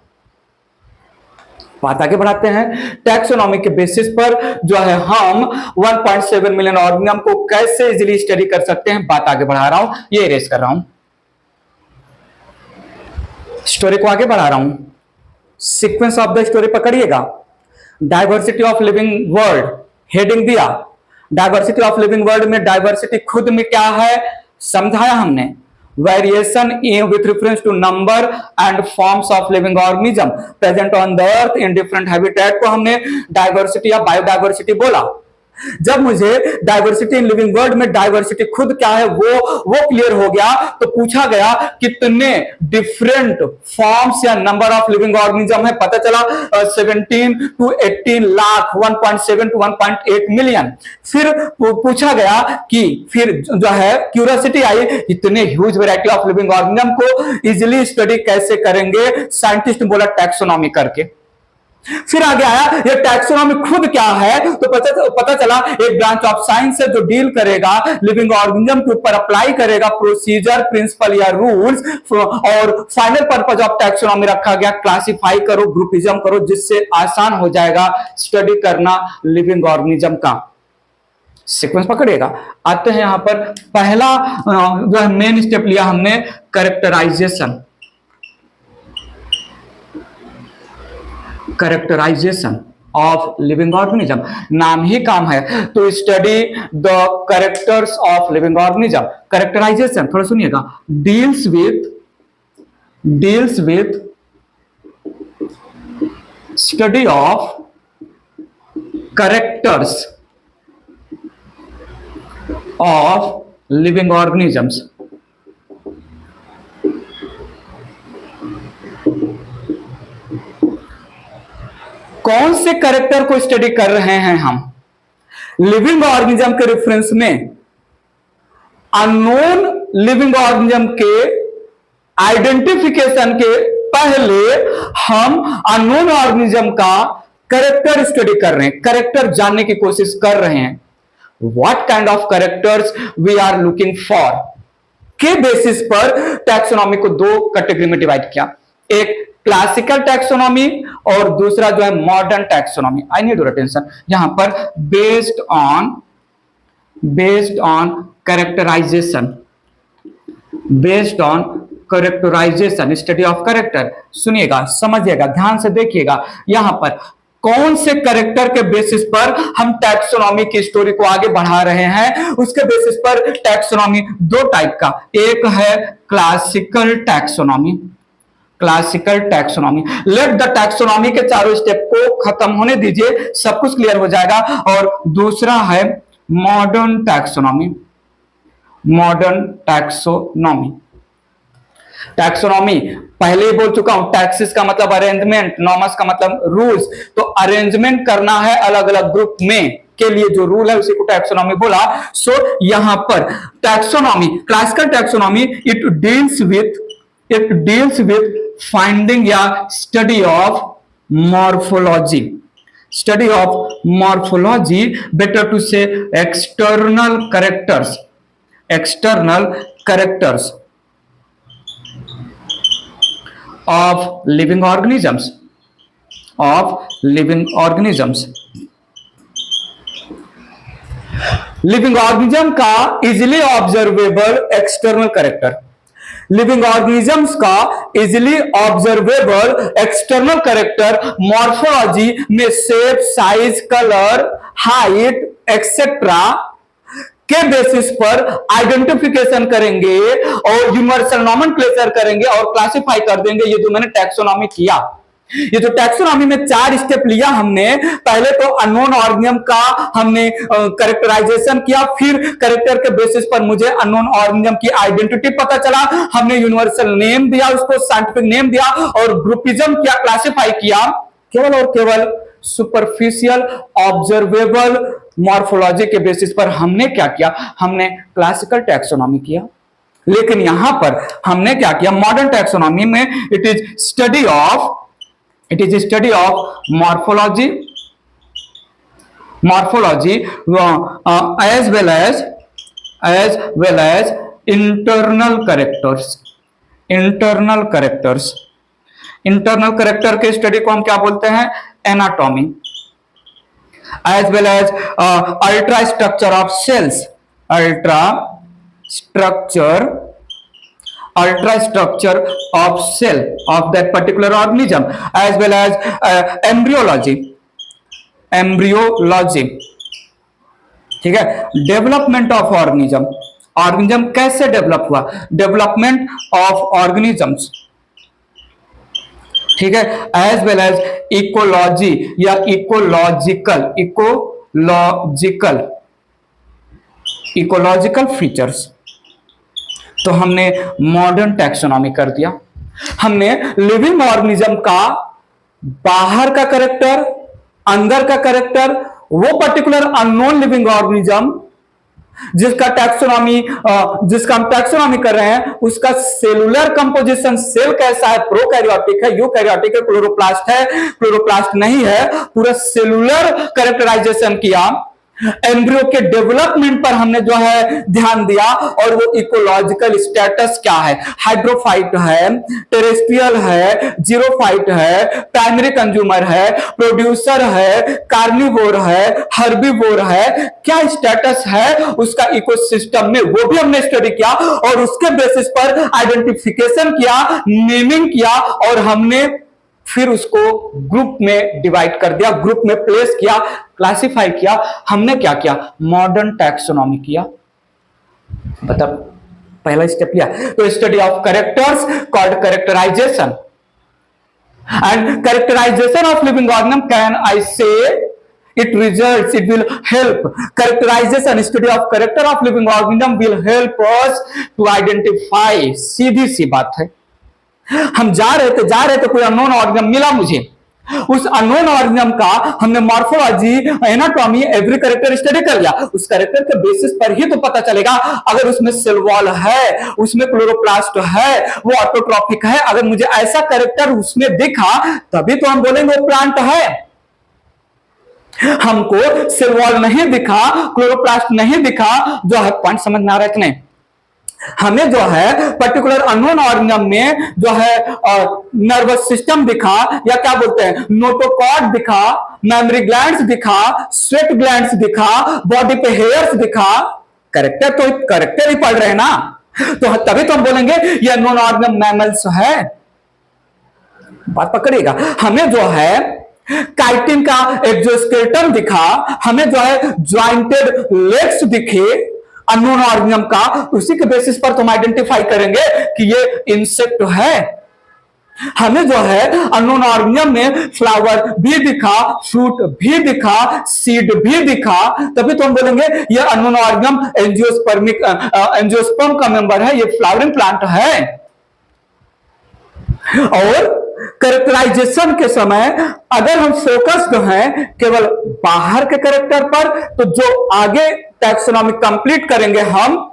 Speaker 1: बात आगे बढ़ाते हैं। टैक्सोनॉमी के बेसिस पर जो है हम 1.7 मिलियन ऑर्गेनिज्म को कैसे इजीली स्टडी कर सकते हैं, बात आगे बढ़ा रहा हूं, ये इरेज कर रहा हूं, स्टोरी को आगे बढ़ा रहा हूं। सीक्वेंस ऑफ द स्टोरी पकड़िएगा। Diversity of living world heading दिया। डाइवर्सिटी ऑफ लिविंग वर्ल्ड में डाइवर्सिटी खुद में क्या है समझाया हमने। variation with reference to number and forms of living organism present on the earth in different habitat को हमने डाइवर्सिटी या बायोडाइवर्सिटी बोला। जब मुझे डाइवर्सिटी इन लिविंग वर्ल्ड में डाइवर्सिटी खुद क्या है वो क्लियर हो गया, तो पूछा गया कितने डिफरेंट फॉर्म्स या नंबर ऑफ लिविंग ऑर्गेनिज्म है, पता चला 17 to 18 लाख, 1.7 to 1.8 मिलियन। फिर पूछा गया कि फिर जो है क्यूरियोसिटी आई, इतने huge variety of living organism को इजीली स्टडी कैसे करेंगे, साइंटिस्ट ने बोला टैक्सोनॉमी करके। फिर आगे आया ये टैक्सोनॉमी खुद क्या है, तो पता चला एक ब्रांच ऑफ साइंस है जो डील करेगा लिविंग ऑर्गेनिज्म के ऊपर, अप्लाई करेगा प्रोसीजर, प्रिंसिपल या रूल्स, और फाइनल पर्पस ऑफ टैक्सोनॉमी रखा गया क्लासिफाई करो, ग्रुपिज्म करो, जिससे आसान हो जाएगा स्टडी करना लिविंग ऑर्गेनिज्म का। सीक्वेंस पकड़िएगा। आते हैं यहां पर पहला जो है मेन स्टेप लिया हमने characterisation. Characterisation of living organism, नाम ही काम है तो study the characters of living organism. Characterisation थोड़ा सुनिएगा, deals with study of characters of living organisms. कौन से कैरेक्टर को स्टडी कर रहे हैं हम लिविंग ऑर्गेनिज्म के रेफरेंस में? अननोन लिविंग ऑर्गेनिज्म के आइडेंटिफिकेशन के पहले हम अननोन ऑर्गेनिज्म का कैरेक्टर स्टडी कर रहे हैं, कैरेक्टर जानने की कोशिश कर रहे हैं। What kind of characters we are looking for के बेसिस पर टैक्सोनॉमी को 2 कैटेगरी में डिवाइड किया, एक क्लासिकल टैक्सोनॉमी और दूसरा जो है modern taxonomy. I need your attention, यहां पर based on characterisation, based on characterisation, study of character. सुनिएगा, समझिएगा, ध्यान से देखिएगा, यहां पर कौन से करेक्टर के बेसिस पर हम टैक्सोनॉमी की स्टोरी को आगे बढ़ा रहे हैं। उसके बेसिस पर टैक्सोनॉमी दो टाइप का, एक है classical taxonomy, classical taxonomy. Let the taxonomy के चारों स्टेप को खत्म होने दीजिए, सब कुछ क्लियर हो जाएगा। और दूसरा है modern taxonomy, modern taxonomy. Taxonomy पहले ही बोल चुका हूं, टैक्सिस का मतलब अरेंजमेंट, नॉमस का मतलब रूल्स। तो अरेंजमेंट करना है अलग अलग ग्रुप में के लिए जो रूल है उसी को टैक्सोनॉमी बोला। सो यहां पर taxonomy, classical taxonomy, it deals with finding या study of morphology, study of morphology, better to say external characters, external characters of living organisms, of living organisms। Living organism का easily observable external character, living organisms का easily observable external character morphology में shape, size, colour, height etcetera के बेसिस पर आइडेंटिफिकेशन करेंगे और यूनिवर्सल नॉमेनक्लेचर करेंगे और क्लासिफाई कर देंगे। ये जो मैंने टैक्सोनॉमी किया, ये जो टैक्सोनॉमी में 4 स्टेप लिया हमने, पहले तो अननोन ऑर्गेनिज्म का हमने कैरेक्टराइजेशन किया, फिर कैरेक्टर के बेसिस पर मुझे अननोन ऑर्गेनिज्म की आइडेंटिटी पता चला, हमने यूनिवर्सल नेम दिया, उसको साइंटिफिक नेम दिया और ग्रुपिज्म किया, क्लासिफाई किया। केवल और केवल सुपरफिशियल ऑब्जर्वेबल मॉर्फोलॉजी के बेसिस पर हमने क्या किया, हमने क्लासिकल टैक्सोनॉमी किया। लेकिन यहां पर हमने क्या किया, मॉडर्न टैक्सोनॉमी में it is study of morphology, morphology as well as internal characters, internal characters. Internal character के स्टडी को हम क्या बोलते हैं, anatomy, as well as ultra structure of cells, ultra structure of cell of that particular organism, as well as embryology, ठीक है। डेवलपमेंट ऑफ ऑर्गेनिज्म, ऑर्गेनिज्म कैसे डेवलप हुआ, डेवलपमेंट ऑफ ऑर्गेनिजम्स, ठीक है। एज वेल एज इकोलॉजी या इकोलॉजिकल फीचर्स। तो हमने मॉडर्न टैक्सोनॉमी कर दिया। हमने लिविंग ऑर्गेनिज्म का बाहर का कैरेक्टर, अंदर का कैरेक्टर, वो पर्टिकुलर अननोन लिविंग ऑर्गेनिज्म जिसका हम टैक्सोनॉमी कर रहे हैं, उसका सेलुलर कंपोजिशन, सेल कैसा है, प्रोकैरियोटिक है, यूकैरियोटिक है, क्लोरोप्लास्ट है, क्लोरोप्लास्ट नहीं है, पूरा सेलुलर कैरेक्टराइजेशन किया। एम्ब्रियो के डेवलपमेंट पर हमने जो है ध्यान दिया और वो इकोलॉजिकल स्टेटस क्या है, हाइड्रोफाइट है, टेरेस्ट्रियल है, जीरोफाइट है, प्राइमरी कंज्यूमर है, प्रोड्यूसर है, कार्निवोर है, हर्बीवोर है, क्या स्टेटस है उसका इकोसिस्टम में, वो भी हमने स्टडी किया और उसके बेसिस पर आइडेंटिफिकेशन किया, नेमिंग किया और हमने फिर उसको ग्रुप में डिवाइड कर दिया, ग्रुप में प्लेस किया, क्लासिफाई किया। हमने क्या किया, मॉडर्न टैक्सोनॉमी किया। बता, पहला स्टेप लिया तो study of characters called characterisation, and characterisation of living organism can I say it will help, characterization, study of character of living organism will help us to identify। सीधी सी बात है, हम जा रहे थे कोई अननोन ऑर्गेनिज्म मिला मुझे, उस अननोन ऑर्गेनिज्म का हमने morphology, anatomy, every character study कर लिया। उस कैरेक्टर के बेसिस पर ही तो पता चलेगा अगर उसमें सेल वॉल है, उसमें क्लोरोप्लास्ट है, वो ऑटोट्रॉफिक है। अगर मुझे ऐसा कैरेक्टर उसमें दिखा तभी तो हम बोलेंगे वो प्लांट है। हमको सेल वॉल नहीं दिखा, क्लोरोप्लास्ट नहीं दिखा, जो है पॉइंट समझ में आ रहा है कि नहीं। हमें जो है पर्टिकुलर अननोन ऑर्गेनिज्म में जो है नर्वस सिस्टम दिखा, या क्या बोलते हैं, नोटोकॉर्ड दिखा, मेमोरी ग्लैंड्स दिखा, स्वेट ग्लैंड्स दिखा, बॉडी पे हेयर्स दिखा। कैरेक्टर तो कैरेक्टर ही पढ़ रहे हैं ना, तो तभी तो हम बोलेंगे ये अननोन ऑर्गेनिज्म मैमल्स है। बात पकड़ेगा। हमें जो है काइटिन का एक्सोस्केलेटन दिखा, हमें जो है ज्वाइंटेड लेग्स दिखे अननोन ऑर्गेनिज्म का, उसी के बेसिस पर तुम आइडेंटिफाई करेंगे कि ये इंसेक्ट है। हमें जो है अननोन ऑर्गेनिज्म में फ्लावर भी दिखा, फ्रूट भी दिखा, सीड भी दिखा, तभी तो हम बोलेंगे ये अननोन ऑर्गेनिज्म एंजियोस्पर्म का मेंबर है, ये फ्लावरिंग प्लांट है। और कैरेक्टराइजेशन के समय अगर हम फोकस्ड हैं केवल बाहर के कैरेक्टर पर, तो जो आगे टैक्सोनॉमी कंप्लीट करेंगे हम,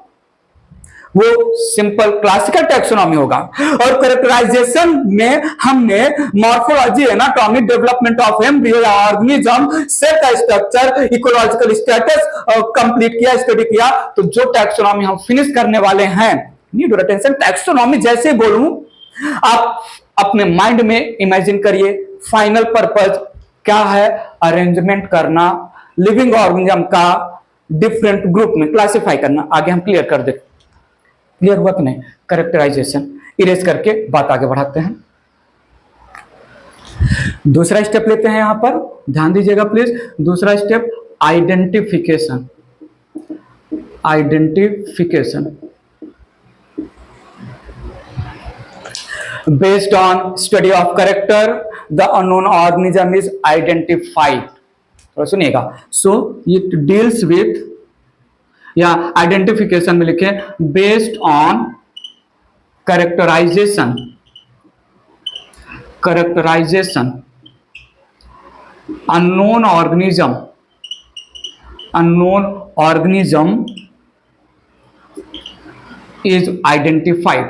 Speaker 1: वो सिंपल क्लासिकल टैक्सोनॉमी होगा। और कैरेक्टराइजेशन में हमने morphology, anatomy, development of embryo या ऑर्गेनिज्म, सेल का स्ट्रक्चर, इकोलॉजिकल स्टेटस कंप्लीट किया, स्टडी किया। तो जो टैक्सोनॉमी हम फिनिश करने वाले हैं, नीड योर अटेंशन, टैक्सोनॉमी जैसे बोलूं आप अपने माइंड में इमेजिन करिए फाइनल पर्पस क्या है, अरेंजमेंट करना, लिविंग ऑर्गेनिज्म का डिफरेंट ग्रुप में क्लासिफाई करना। आगे हम क्लियर कर दे, क्लियर हुआ कि नहीं? कैरेक्टराइजेशन इरेज करके बात आगे बढ़ाते हैं। दूसरा स्टेप लेते हैं, यहां पर ध्यान दीजिएगा प्लीज। दूसरा step identification. Identification based on study of character the unknown organism is identified। तो सुनिएगा, so it deals with या आइडेंटिफिकेशन में लिखे based on characterisation. Characterisation unknown organism is identified.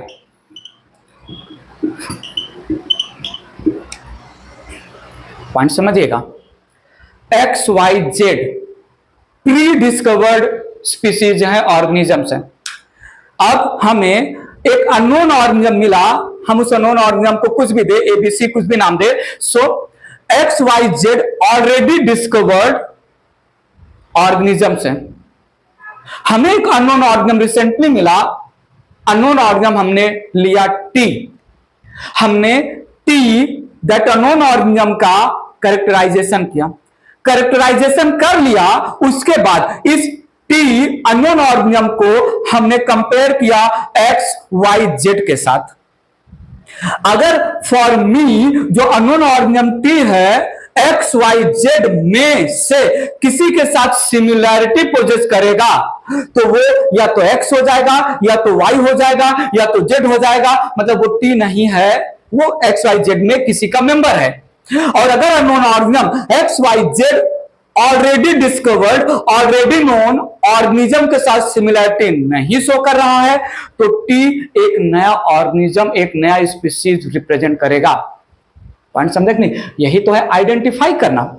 Speaker 1: Point समझिएगा। XYZ प्री डिस्कवर्ड स्पीसीज है, ऑर्गेनिजम्स है। अब हमें एक अननोन ऑर्गेनिज्म मिला, हम उस अननोन ऑर्गेनिज्म को कुछ भी दे, ABC कुछ भी नाम दे। सो XYZ ऑलरेडी डिस्कवर्ड ऑर्गेनिजम्स है। हमें एक अननोन ऑर्गेनिज्म रिसेंटली मिला, अननोन ऑर्गेनिज्म हमने लिया T। हमने T दैट अननोन ऑर्गेनिज्म का कैरेक्टराइजेशन किया। कैरेक्टराइजेशन कर लिया, उसके बाद इस T अननोन ऑर्गेनिज्म को हमने कंपेयर किया XYZ के साथ। अगर फॉर मी जो अननोन ऑर्गेनिज्म T है XYZ में से किसी के साथ सिमिलैरिटी पोजेस करेगा, तो वो या तो X हो जाएगा, या तो Y हो जाएगा, या तो Z हो जाएगा। मतलब वो T नहीं है, वो XYZ में किसी का मेंबर है। और अगर unknown organism XYZ already discovered, already known organism के साथ सिमिलैरिटी नहीं शो कर रहा है, तो T एक नया ऑर्गेनिज्म, एक नया स्पीसीज रिप्रेजेंट करेगा। पॉइंट समझे कि नहीं? यही तो है आइडेंटिफाई करना।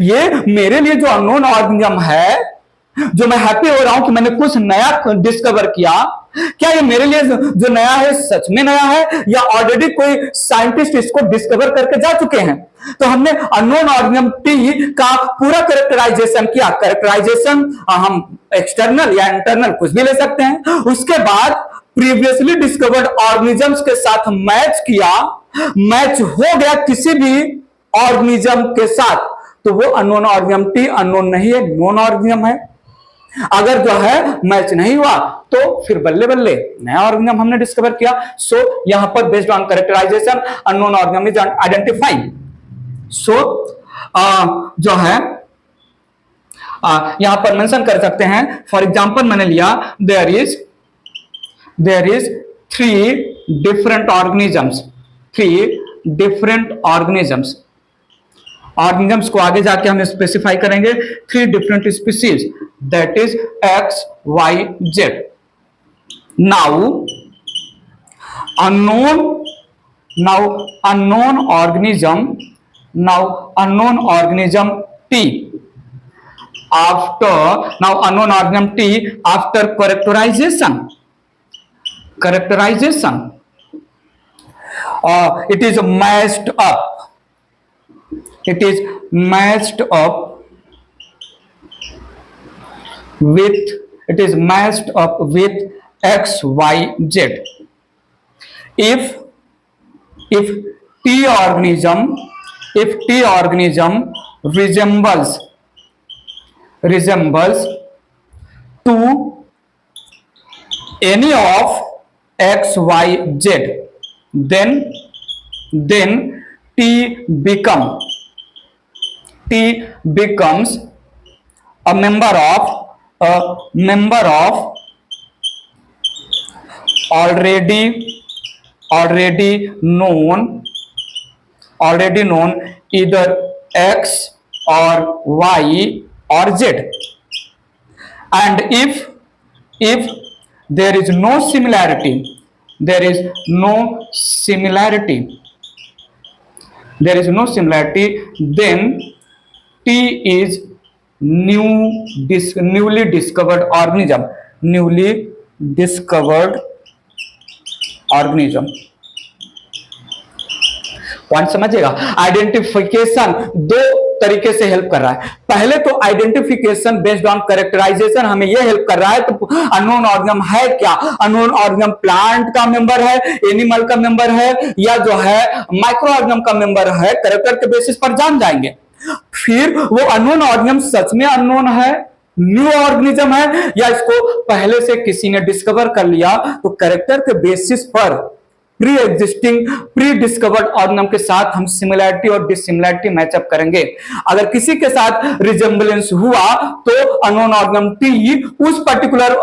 Speaker 1: ये मेरे लिए जो अननोन ऑर्गेनिज्म है, जो मैं हैप्पी हो रहा हूं कि मैंने कुछ नया डिस्कवर किया, क्या ये मेरे लिए जो नया है सच में नया है, या ऑलरेडी कोई साइंटिस्ट इसको डिस्कवर करके जा चुके हैं? तो हमने अननोन ऑर्गेनिज्म T का पूरा कैरेक्टराइजेशन किया। कैरेक्टराइजेशन हम एक्सटर्नल या इंटरनल कुछ भी ले सकते हैं। उसके बाद प्रीवियसली डिस्कवर्ड ऑर्गेनिजम्स के साथ मैच किया, मैच हो गया किसी भी ऑर्गेनिज्म के साथ, तो वो अननोन ऑर्गेनिज्म T अननोन नहीं है, नोन ऑर्गेनिज्म है। अगर जो है मैच नहीं हुआ, तो फिर बल्ले बल्ले नया ऑर्गेनिज्म हमने डिस्कवर किया। सो यहां पर based on characterization unknown organism is identified. So जो है यहां पर मेंशन कर सकते हैं, फॉर एग्जांपल मैंने लिया there is 3 different organisms. 3 different organisms को आगे जाके हम स्पेसिफाई करेंगे। 3 different species, that is XYZ। Now unknown organism T after characterization it is matched up with X, Y, Z. If T organism resembles to any of X, Y, Z, then T becomes a member of already known either X or Y or Z. And if there is no similarity, then T is newly discovered organism. Point समझिएगा। आइडेंटिफिकेशन दो तरीके से हेल्प कर रहा है। पहले तो आइडेंटिफिकेशन बेस्ड ऑन कैरेक्टराइजेशन हमें यह हेल्प कर रहा है तो अननोन ऑर्गेनिज्म है क्या, अननोन ऑर्गेनिज्म प्लांट का मेंबर है, एनिमल का मेंबर है, या जो है माइक्रो ऑर्गेनिज्म का मेंबर है, कैरेक्टर के बेसिस पर जान जाएंगे। फिर वो अननोन ऑर्गेनिज्म सच में अननोन है, न्यू ऑर्गेनिज्म है, या इसको पहले से किसी ने डिस्कवर कर लिया, तो कैरेक्टर के बेसिस पर प्री डिस्कवर्ड ऑर्गेनिज्म के साथ हम सिमिलैरिटी और डिसिमिलैरिटी मैचअप करेंगे। अगर किसी के साथ रिजेम्बलेंस हुआ तो अननोन ऑर्गेनिज्म टी उस पर्टिकुलर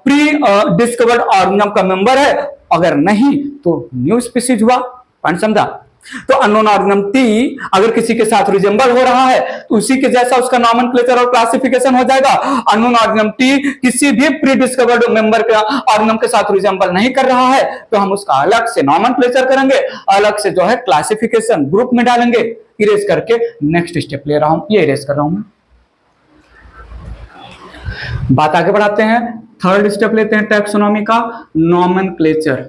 Speaker 1: प्री डिस्कवर्ड ऑर्गेनिज्म का मेंबर है, अगर नहीं तो न्यू स्पीशीज हुआ। पॉइंट समझा? तो अननोन ऑर्गेनिज्म टी अगर किसी के साथ रिजेंबल हो रहा है तो उसी के जैसा उसका नॉमेनक्लेचर और क्लासिफिकेशन हो जाएगा। अननोन ऑर्गेनिज्म टी किसी भी प्री डिस्कवर्ड मेंबर का ऑर्गेनिज्म के साथ रिजेंबल नहीं कर रहा है तो हम उसका अलग से नॉमेनक्लेचर करेंगे, अलग से जो है क्लासिफिकेशन ग्रुप में डालेंगे। इरेज करके नेक्स्ट स्टेप ले रहा हूं, ये इरेज कर रहा हूं मैं। बात आगे बढ़ाते हैं, थर्ड स्टेप लेते हैं टैक्सोनॉमी का, nomenclature.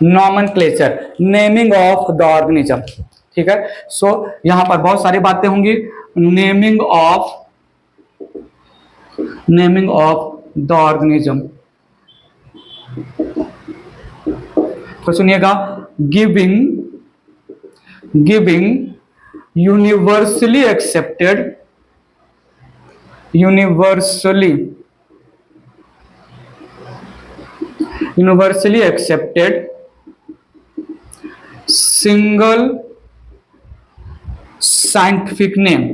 Speaker 1: Nomenclature, naming of the organism. ठीक है, सो यहां पर बहुत सारी बातें होंगी। नेमिंग ऑफ द ऑर्गेनिज्म, तो सुनिएगा, giving universally accepted single scientific name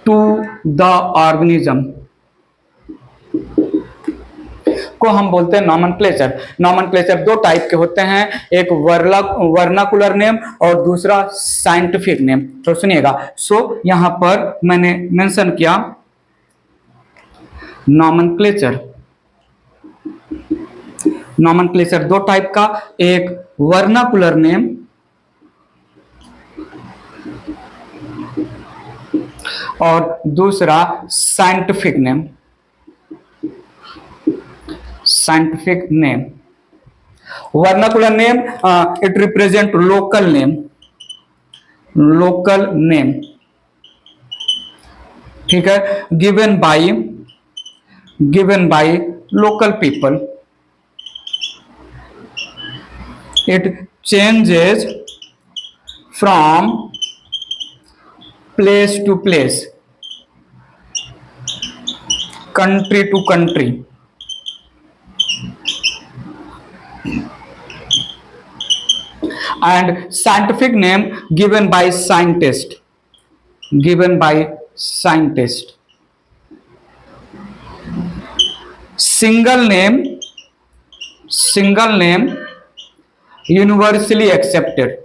Speaker 1: to the organism को हम बोलते हैं नॉमेनक्लेचर। नॉमेनक्लेचर दो टाइप के होते हैं, एक वर्नाकुलर नेम और दूसरा साइंटिफिक नेम। तो सुनिएगा, सो यहां पर मैंने मेंशन किया नॉमेनक्लेचर। नॉमेनक्लेचर दो टाइप का, एक वर्नाकुलर नेम और दूसरा scientific name. Vernacular name it represent local name, ठीक है, given by local people. It changes from place to place, country to country. And scientific name given by scientist. Single name universally accepted,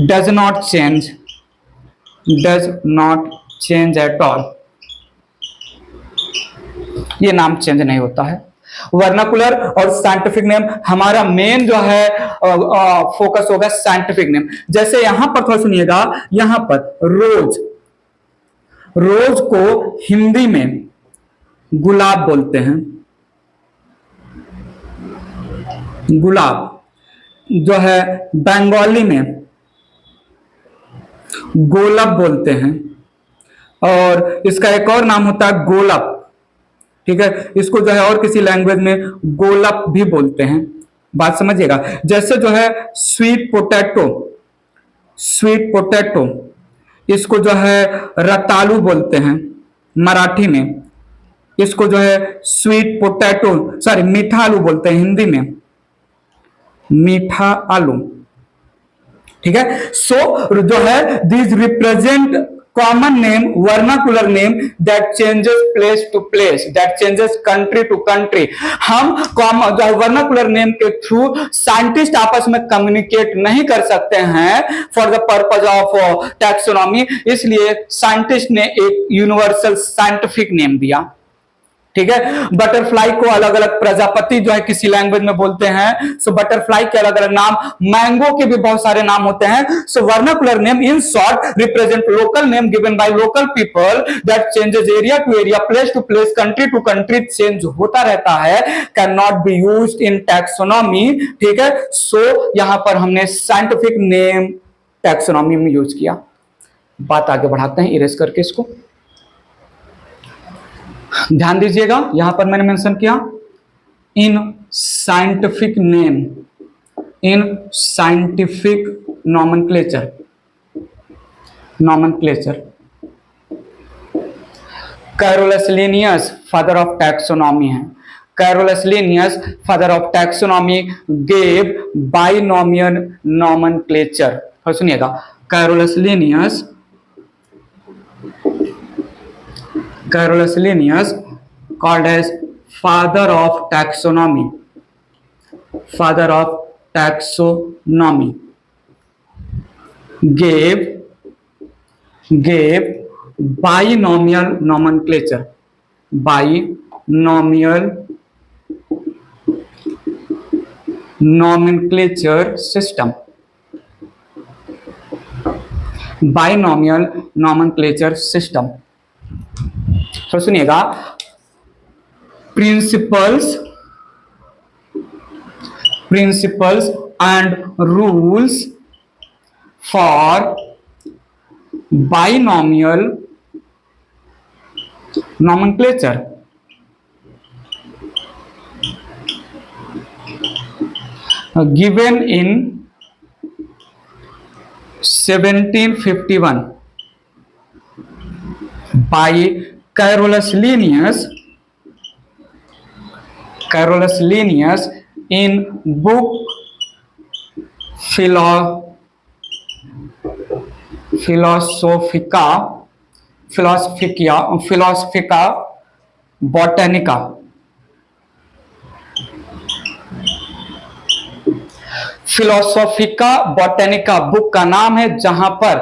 Speaker 1: does not change at all। ये नाम चेंज नहीं होता है। वर्नाकुलर और साइंटिफिक नेम, हमारा मेन जो है फोकस होगा साइंटिफिक नेम। जैसे यहां पर थोड़ा सुनिएगा, यहां पर रोज को हिंदी में गुलाब बोलते हैं। गुलाब जो है बंगाली में गोलब बोलते हैं, और इसका एक और नाम होता है गोलप। ठीक है, इसको जो है और किसी लैंग्वेज में गोलप भी बोलते हैं। बात समझिएगा। जैसे जो है स्वीट पोटैटो, स्वीट पोटैटो इसको जो है रतालू बोलते हैं मराठी में। इसको जो है स्वीट पोटैटो, सॉरी मीठा आलू बोलते हैं हिंदी में, मीठा आलू। ठीक है, सो जो है this represent common name, vernacular name that changes place to place, that changes country to country. हम जो वर्नाकुलर नेम के थ्रू साइंटिस्ट आपस में कम्युनिकेट नहीं कर सकते हैं for the purpose of taxonomy, इसलिए साइंटिस्ट ने एक यूनिवर्सल साइंटिफिक नेम दिया। ठीक है, बटरफ्लाई को अलग अलग प्रजापति जो है किसी लैंग्वेज में बोलते हैं, सो बटरफ्लाई के अलग अलग नाम, मैंगो के भी बहुत सारे नाम होते हैं। So vernacular name in short represent local name given by local people that changes area to area, place to place, country to country, change होता रहता है, can not be used in taxonomy. ठीक है, सो यहां पर हमने साइंटिफिक नेम टैक्सोनॉमी में यूज किया। बात आगे बढ़ाते हैं इरेज करके इसको। ध्यान दीजिएगा, यहां पर मैंने मेंशन किया in scientific name, in scientific nomenclature, nomenclature. Carolus Linnaeus father of taxonomy है। Carolus Linnaeus father of taxonomy gave binomial nomenclature. और सुनिएगा, Carolus Linnaeus, Carolus Linnaeus called as father of taxonomy, father of taxonomy, gave binomial nomenclature, binomial nomenclature system, binomial nomenclature system। तो सुनिएगा, principles and rules for binomial nomenclature. Given in 1751 by Carolus Linnaeus in book Philosophica Botanica। Philosophica Botanica book का नाम है, जहां पर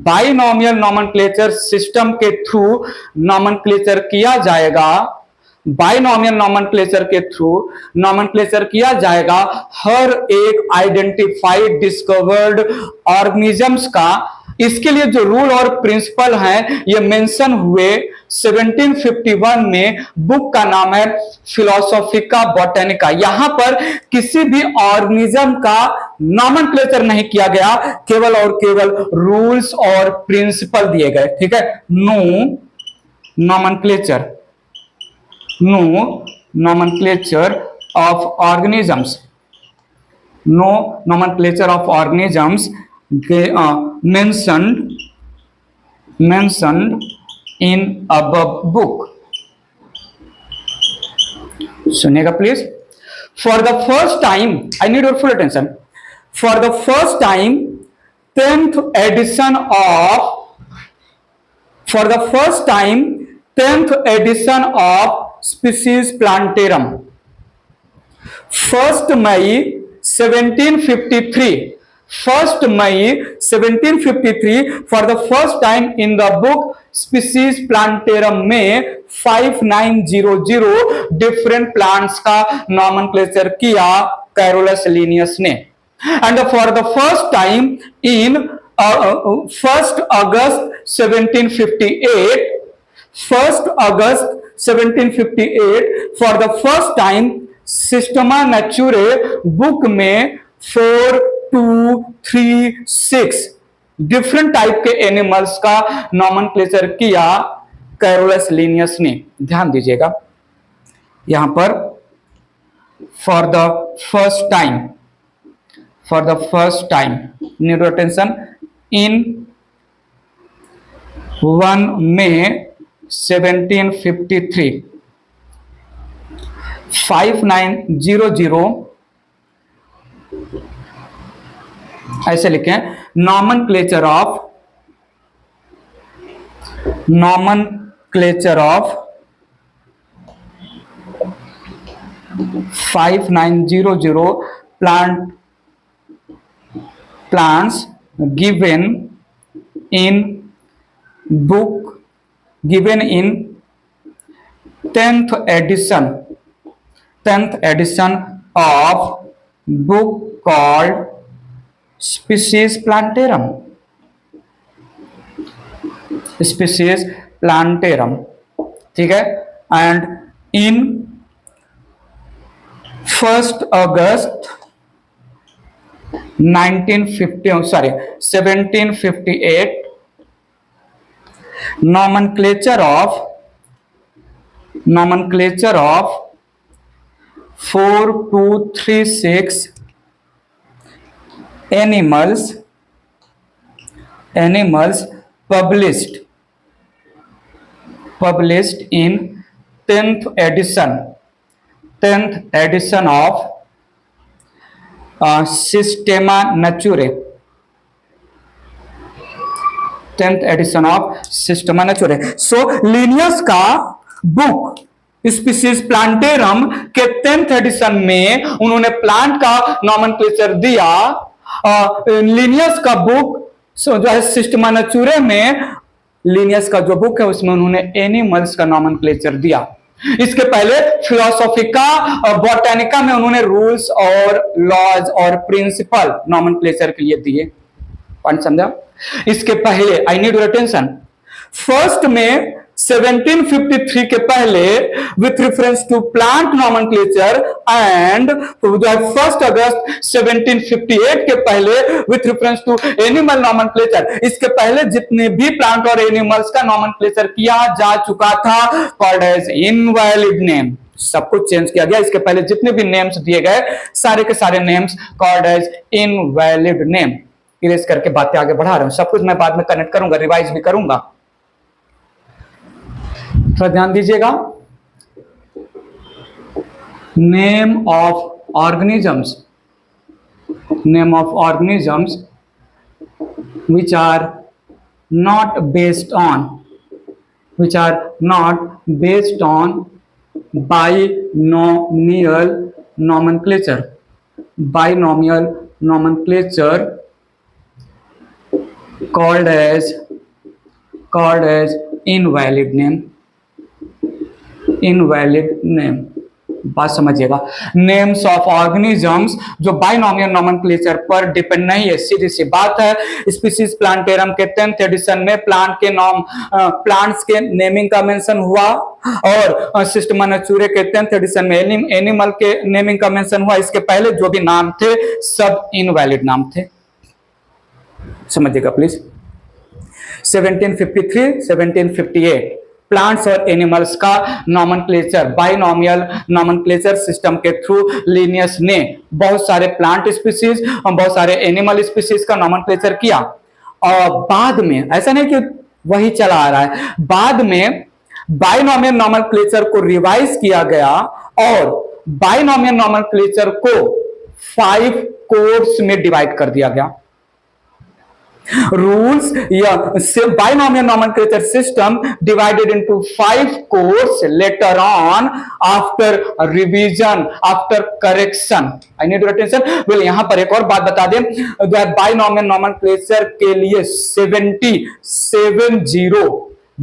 Speaker 1: बाइनोमियल नॉमेनक्लेचर सिस्टम के थ्रू नॉमेनक्लेचर किया जाएगा, बाइनोमियल नॉमेनक्लेचर के थ्रू नॉमेनक्लेचर किया जाएगा हर एक आइडेंटिफाइड डिस्कवर्ड ऑर्गेनिजम्स का। इसके लिए जो रूल और प्रिंसिपल हैं ये मेंशन हुए 1751 में। बुक का नाम है फिलोसोफिका बोटेनिका। यहां पर किसी भी ऑर्गेनिज्म का नॉमेनक्लेचर नहीं किया गया, केवल और केवल रूल्स और प्रिंसिपल दिए गए। ठीक है, no nomenclature of organisms, no nomenclature of organisms mentioned in above book। सुनिएगा please. For the first time, I need your full attention. For the first time, 10th edition of Species Plantarum, 1st May 1753, 1st May 1753 for the first time in the book Species Plantarum में 5900 डिफरेंट प्लांट्स का नॉमेनक्लेचर किया कैरोलस लिनियस ने। And for the first time in 1st August 1758 for the first time Systema नेचुरे book में 4, 2, 3, 6 डिफरेंट टाइप के एनिमल्स का नॉमेनक्लेचर किया कैरोलस लिनियस ने। ध्यान दीजिएगा यहां पर for the first time need attention in 1 May 1753 5900 ऐसे लिखें nomenclature of 5900 plants given in 10th edition of book called Species Plantarum, ठीक है। And in 1st August 1758 nomenclature of 4 to 3, 6 animals published in 10th edition of Systema Naturae, 10th edition of Systema Naturae। So Linnaeus का बुक स्पीसीज प्लांटेरम के 10th एडिशन में उन्होंने प्लांट का नॉमेनक्लेचर दिया। लिनियस का बुक जो है सिस्टमा नेचुरे में लिनियस का जो बुक है उसमें उन्होंने एनिमल्स का नॉमेनक्लेचर दिया। इसके पहले फिलोसॉफिका और बॉटैनिका में उन्होंने रूल्स और लॉज और प्रिंसिपल नॉमेनक्लेचर के लिए दिए। पॉइंट समझा? इसके पहले I need your attention, first में 1753 के पहले with reference to plant nomenclature and 1 अगस्त 1758 के पहले with reference to animal nomenclature. इसके पहले जितने भी प्लांट और एनिमल्स का नॉमेनक्लेचर किया जा चुका था कॉल्ड एज इनवैलिड नेम, सब कुछ चेंज किया गया। इसके पहले जितने भी नेम्स दिए गए सारे के सारे names called as invalid name. Erase करके बातें आगे बढ़ा रहा हूं, सब कुछ मैं बाद में कनेक्ट करूंगा, रिवाइज भी करूंगा, थोड़ा ध्यान दीजिएगा। Name of organisms which are not based on binomial nomenclature called as invalid name। बात समझिएगा, नेम्स ऑफ ऑर्गेनिजम्स जो बाइनोमियल नॉमेनक्लेचर पर डिपेंड नहीं है, सीधी सी बात है। स्पीसीज प्लांटेरम के 10th एडिशन में प्लांट्स के नेमिंग का मेंशन हुआ और सिस्टमा नेचुरे के 10th एडिशन में एनिमल के नेमिंग का मेंशन हुआ। इसके पहले जो भी नाम थे सब इनवैलिड नाम थे, समझिएगा प्लीज। 1753 1758 प्लांट्स और एनिमल्स का नॉमेनक्लेचर बाइनोमियल नॉमेनक्लेचर सिस्टम के थ्रू लिनियस ने बहुत सारे प्लांट स्पीसीज और बहुत सारे एनिमल स्पीसीज का नॉमेनक्लेचर किया। और बाद में ऐसा नहीं कि वही चला आ रहा है, बाद में बाइनोमियल नॉमेनक्लेचर को रिवाइज किया गया और बाइनोमियल नॉमेनक्लेचर को 5 कोर्स में डिवाइड कर दिया गया। rules binomial nomenclature system divided into 5 course later on after revision, after correction। I need your attention। well यहां पर एक और बात बता दें, binomial nomenclature के लिए 70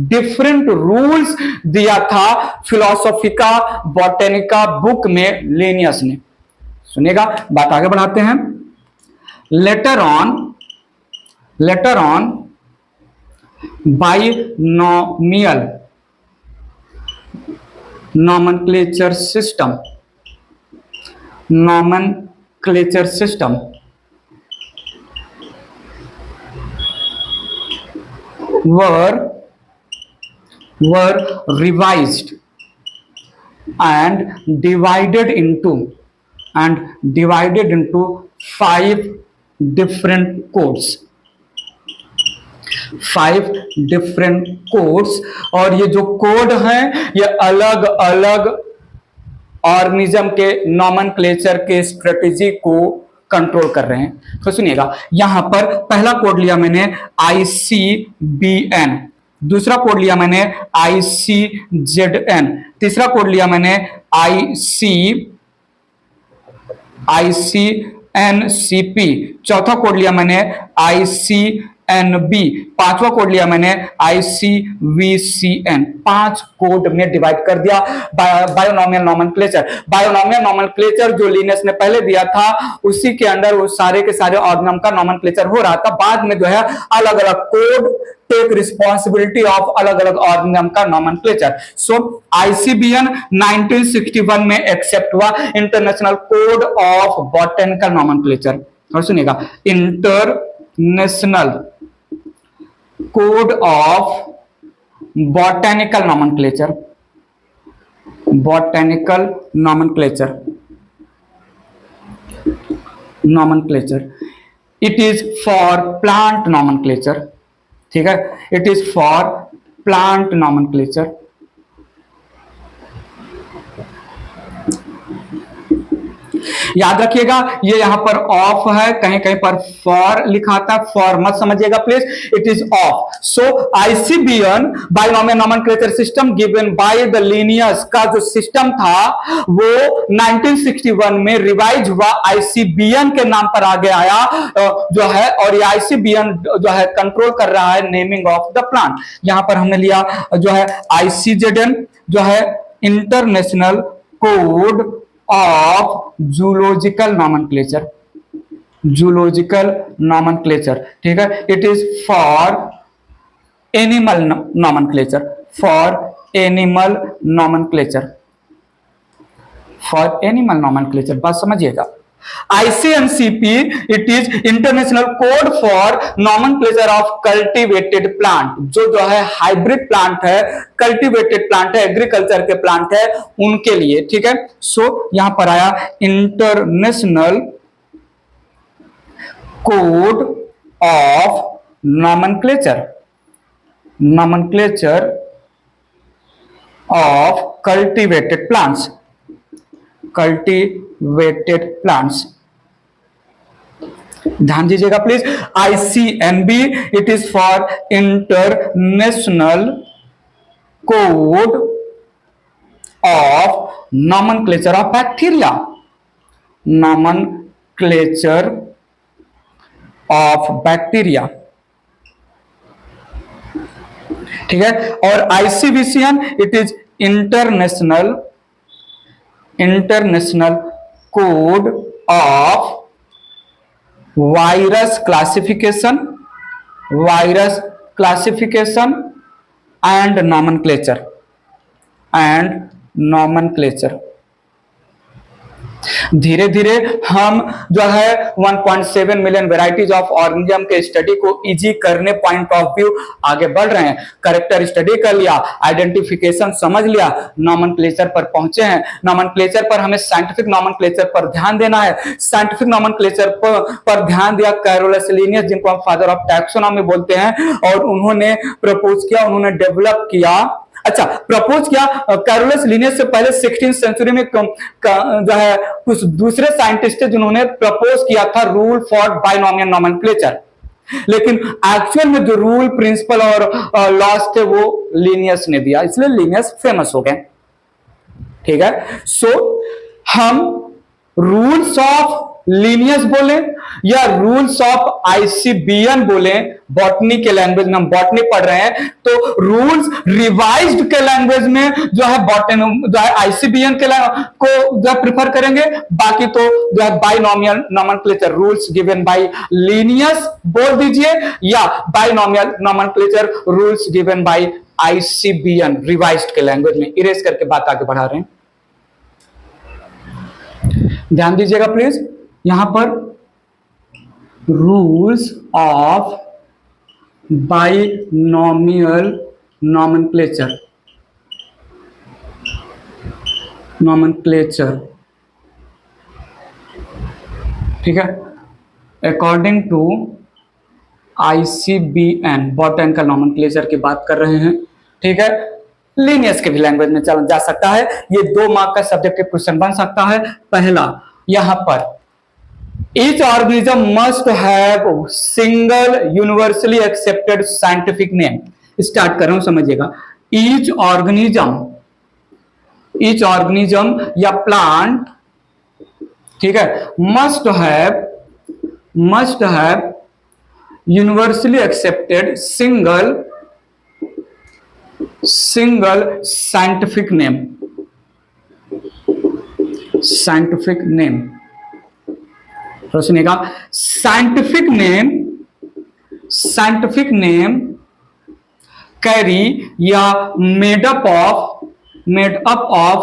Speaker 1: डिफरेंट रूल्स दिया था फिलोसॉफिका बॉटेनिका बुक में लिनियस ने। सुनिएगा, बात आगे बढ़ाते हैं। Later on, binomial nomenclature system nomenclature system were revised and divided into 5 different codes, 5 different codes. और ये जो कोड हैं ये अलग अलग ऑर्गेनिज्म के नॉमेनक्लेचर के स्ट्रेटेजी को कंट्रोल कर रहे हैं। तो सुनिएगा, यहां पर पहला कोड लिया मैंने ICBN, दूसरा कोड लिया मैंने ICZN, तीसरा कोड लिया मैंने ICNCP, चौथा कोड लिया मैंने ICNB, पांचवा कोड लिया मैंने ICVCN। 5 कोड में डिवाइड कर दिया बायोनॉमियल नॉमेनक्लेचर। बायोनॉमियल नॉमेनक्लेचर जो लिनस ने पहले दिया था उसी के अंदर वो सारे के सारे ऑर्गेनिज्म का नॉमेनक्लेचर हो रहा था। बाद में जो है अलग अलग कोड टेक रिस्पॉन्सिबिलिटी ऑफ अलग अलग ऑर्गेनिज्म का नॉमेनक्लेचर। सो ICBN 1961 में एक्सेप्ट हुआ, international code of botanical nomenclature. और सुनिएगा, international code of botanical nomenclature, botanical nomenclature it is for plant nomenclature. ठीक है, it is for plant nomenclature. याद रखिएगा, ये यहां पर ऑफ है, कहीं कहीं पर फॉर लिखा था, फॉर मत समझिएगा please, it is of. So ICBN binomial nomenclature system given by the Linnaeus का जो सिस्टम था वो 1961 में रिवाइज हुआ, ICBN के नाम पर आगे आया जो है। और ये ICBN जो है कंट्रोल कर रहा है नेमिंग ऑफ द प्लांट। यहां पर हमने लिया जो है ICZN जो है international code of zoological nomenclature, zoological nomenclature. ठीक है, it is for animal nomenclature, for animal nomenclature, for animal nomenclature. बात समझिएगा। ICNCP it is international code for nomenclature of cultivated plant. जो है हाइब्रिड प्लांट है, कल्टीवेटेड प्लांट है, एग्रीकल्चर के प्लांट है उनके लिए। ठीक है, सो यहां पर आया international code of nomenclature, nomenclature of cultivated plants, cultivated plants. ध्यान दीजिएगा please. ICNB it is for international code of nomenclature of bacteria, nomenclature of bacteria. ठीक है, और ICVCN it is international code of virus classification, virus classification and nomenclature, and nomenclature. धीरे धीरे हम जो है 1.7 मिलियन वेराइटीज ऑफ ऑर्गेनिज्म के स्टडी को इजी करने पॉइंट ऑफ व्यू आगे बढ़ रहे हैं। करेक्टर स्टडी कर लिया, आइडेंटिफिकेशन समझ लिया, नॉमेनक्लेचर पर पहुंचे हैं। नॉमेनक्लेचर पर हमें साइंटिफिक नॉमेनक्लेचर पर ध्यान देना है। साइंटिफिक नॉमेनक्लेचर पर ध्यान दिया कैरोलस लिनियस, जिनको हम फादर ऑफ टैक्सोनॉमी बोलते हैं, और उन्होंने प्रपोज किया, उन्होंने डेवलप किया। अच्छा, प्रपोज किया कैरोलस लिनियस से पहले 16th सेंचुरी में जो है कुछ दूसरे साइंटिस्ट थे जिन्होंने प्रपोज किया था रूल फॉर बाइनोमियल नॉमेनक्लेचर, लेकिन एक्चुअल में जो रूल, प्रिंसिपल और लॉस थे वो लिनियस ने दिया, इसलिए लिनियस फेमस हो गए। ठीक है, सो हम रूल्स ऑफ लिनियस बोले या रूल्स ऑफ ICBN बोले, बॉटनी के लैंग्वेज में हम बॉटनी पढ़ रहे हैं, तो रूल्स रिवाइज्ड के लैंग्वेज में जो है जो है ICBN के को जो है प्रिफर करेंगे। बाकी तो जो है binomial nomenclature rules given by Linnaeus बोल दीजिए, या binomial nomenclature rules given by ICBN revised के लैंग्वेज में। इरेज करके बात आगे बढ़ा रहे हैं। ध्यान दीजिएगा प्लीज, यहां पर रूल्स ऑफ बाइनोमियल नॉमेनक्लेचर, ठीक है, according to ICBN, botanical nomenclature की बात कर रहे हैं, ठीक है। लीनियस के भी लैंग्वेज में चला जा सकता है, ये 2 मार्क का सब्जेक्टिव क्वेश्चन बन सकता है। पहला यहां पर each organism must have single universally accepted scientific name. Start कर रहा हूं, समझिएगा। ईच ऑर्गेनिज्म या प्लांट, ठीक है, must have universally accepted single scientific name तो सुनिएगा, scientific name carry या made up of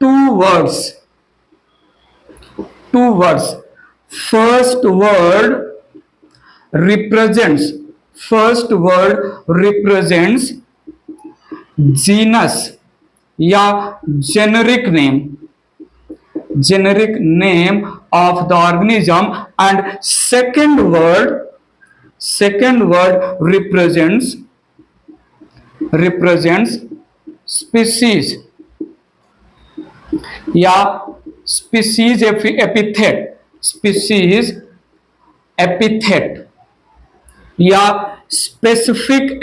Speaker 1: two words. First word represents genus या generic name of the organism, and second word represents species या species epithet या specific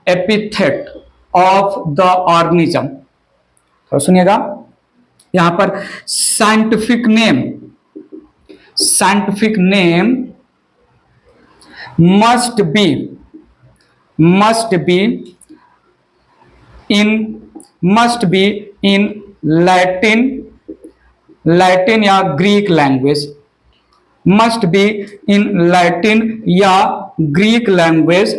Speaker 1: epithet of the organism। तो सुनिएगा, यहां पर scientific name must be in Latin या Greek language, must be in Latin या Greek language,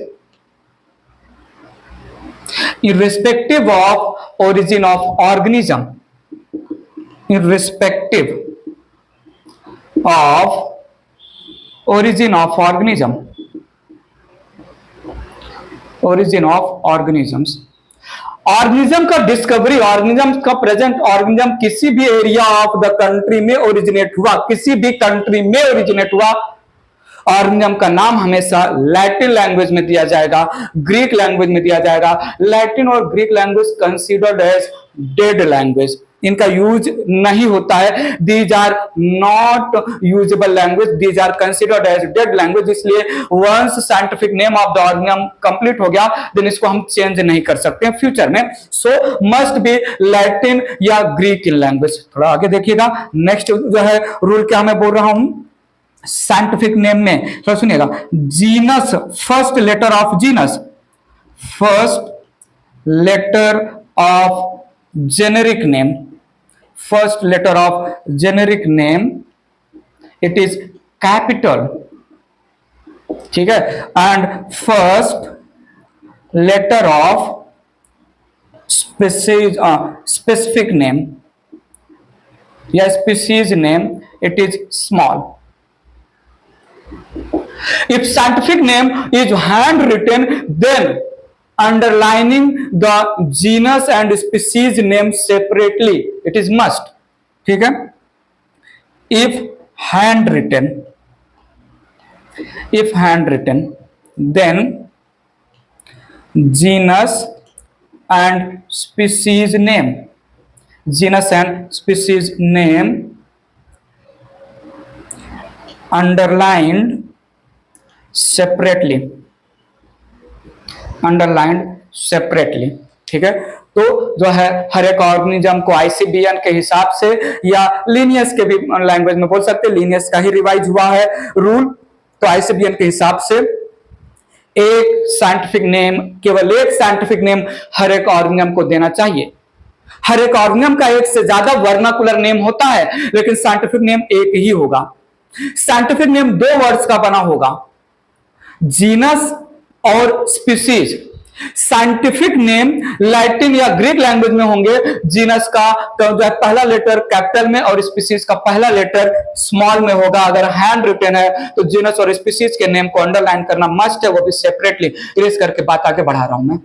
Speaker 1: irrespective of origin of organism, organism का डिस्कवरी, ऑर्गेनिज्म का प्रेजेंट, ऑर्गेनिज्म किसी भी एरिया ऑफ द कंट्री में ओरिजिनेट हुआ, ऑर्गेनिज्म का नाम हमेशा लैटिन लैंग्वेज में दिया जाएगा, ग्रीक लैंग्वेज में दिया जाएगा। लैटिन और Greek language considered as dead language, इनका यूज नहीं होता है। These are not usable language, these are considered as dead language. इसलिए once scientific name of the organism complete हो गया, देन इसको हम चेंज नहीं कर सकते हैं फ्यूचर में। सो मस्ट बी लैटिन या ग्रीक लैंग्वेज। थोड़ा आगे देखिएगा, नेक्स्ट जो है रूल क्या मैं बोल रहा हूं साइंटिफिक नेम में, तो सुनिएगा। Genus, first letter of genus, first letter of generic name, first letter of generic name, it is capital, ठीक है, and first letter of specific name या species name, it is small. If scientific name is handwritten, then underlining the genus and species name separately, it is must, ठीक है। if handwritten, then genus and species name underlined separately, ठीक है। तो जो है हर एक ऑर्गेनिज्म को ICBN के हिसाब से या लीनियस के भी लैंग्वेज में बोल सकते हैं, लीनियस का ही रिवाइज हुआ है रूल, तो ICBN के हिसाब से एक साइंटिफिक नेम, केवल एक साइंटिफिक नेम हर एक ऑर्गेनिज्म को देना चाहिए। हर एक ऑर्गेनिज्म का एक से ज्यादा वर्नाकुलर नेम होता है, लेकिन साइंटिफिक नेम एक ही होगा। साइंटिफिक नेम 2 वर्ड्स का बना होगा, जीनस और स्पीसीज। साइंटिफिक नेम लैटिन या ग्रीक लैंग्वेज में होंगे। जीनस का तो जो है पहला लेटर कैपिटल में और स्पीसीज का पहला लेटर स्मॉल में होगा। अगर हैंड रिटन है तो जीनस और स्पीसीज के नेम को अंडरलाइन करना मस्ट है, वो भी सेपरेटली। इरेज करके बात आगे बढ़ा रहा हूं मैं,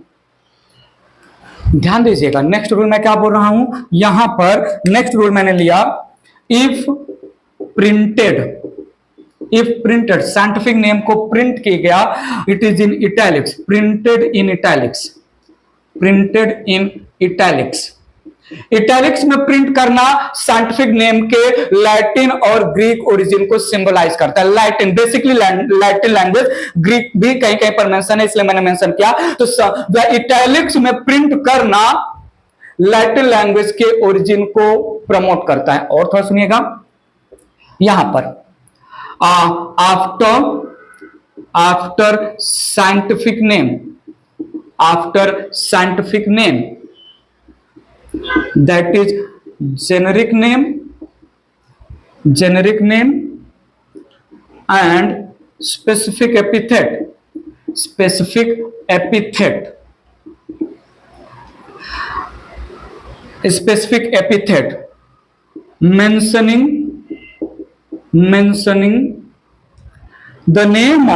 Speaker 1: ध्यान दीजिएगा। नेक्स्ट रूल मैं क्या बोल रहा हूं यहां पर, नेक्स्ट रूल मैंने लिया इफ प्रिंटेड साइंटिफिक नेम को प्रिंट किया गया, it is in italics, printed in italics. Italics में प्रिंट करना साइंटिफिक नेम के लैटिन और ग्रीक ओरिजिन को सिंबलाइज करता है। Latin basically Latin language, Greek भी कहीं कहीं पर मेंशन है, इसलिए मैंने मेंशन किया। तो इटैलिक्स में प्रिंट करना लैटिन लैंग्वेज के ओरिजिन को प्रमोट करता है। और थोड़ा सुनिएगा यहां पर, after scientific name that is generic name and specific epithet mentioning the name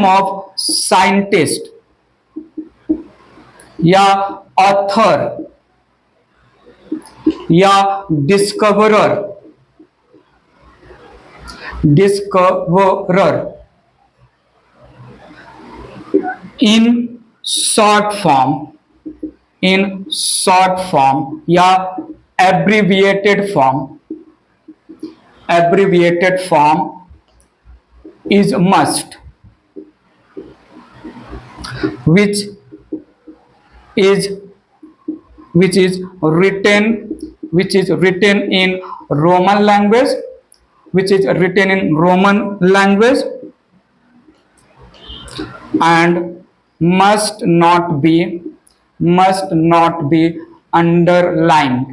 Speaker 1: of scientist या ऑथर या डिस्कवरर इन शॉर्ट फॉर्म या abbreviated form is must, which is written in Roman language, and must not be underlined।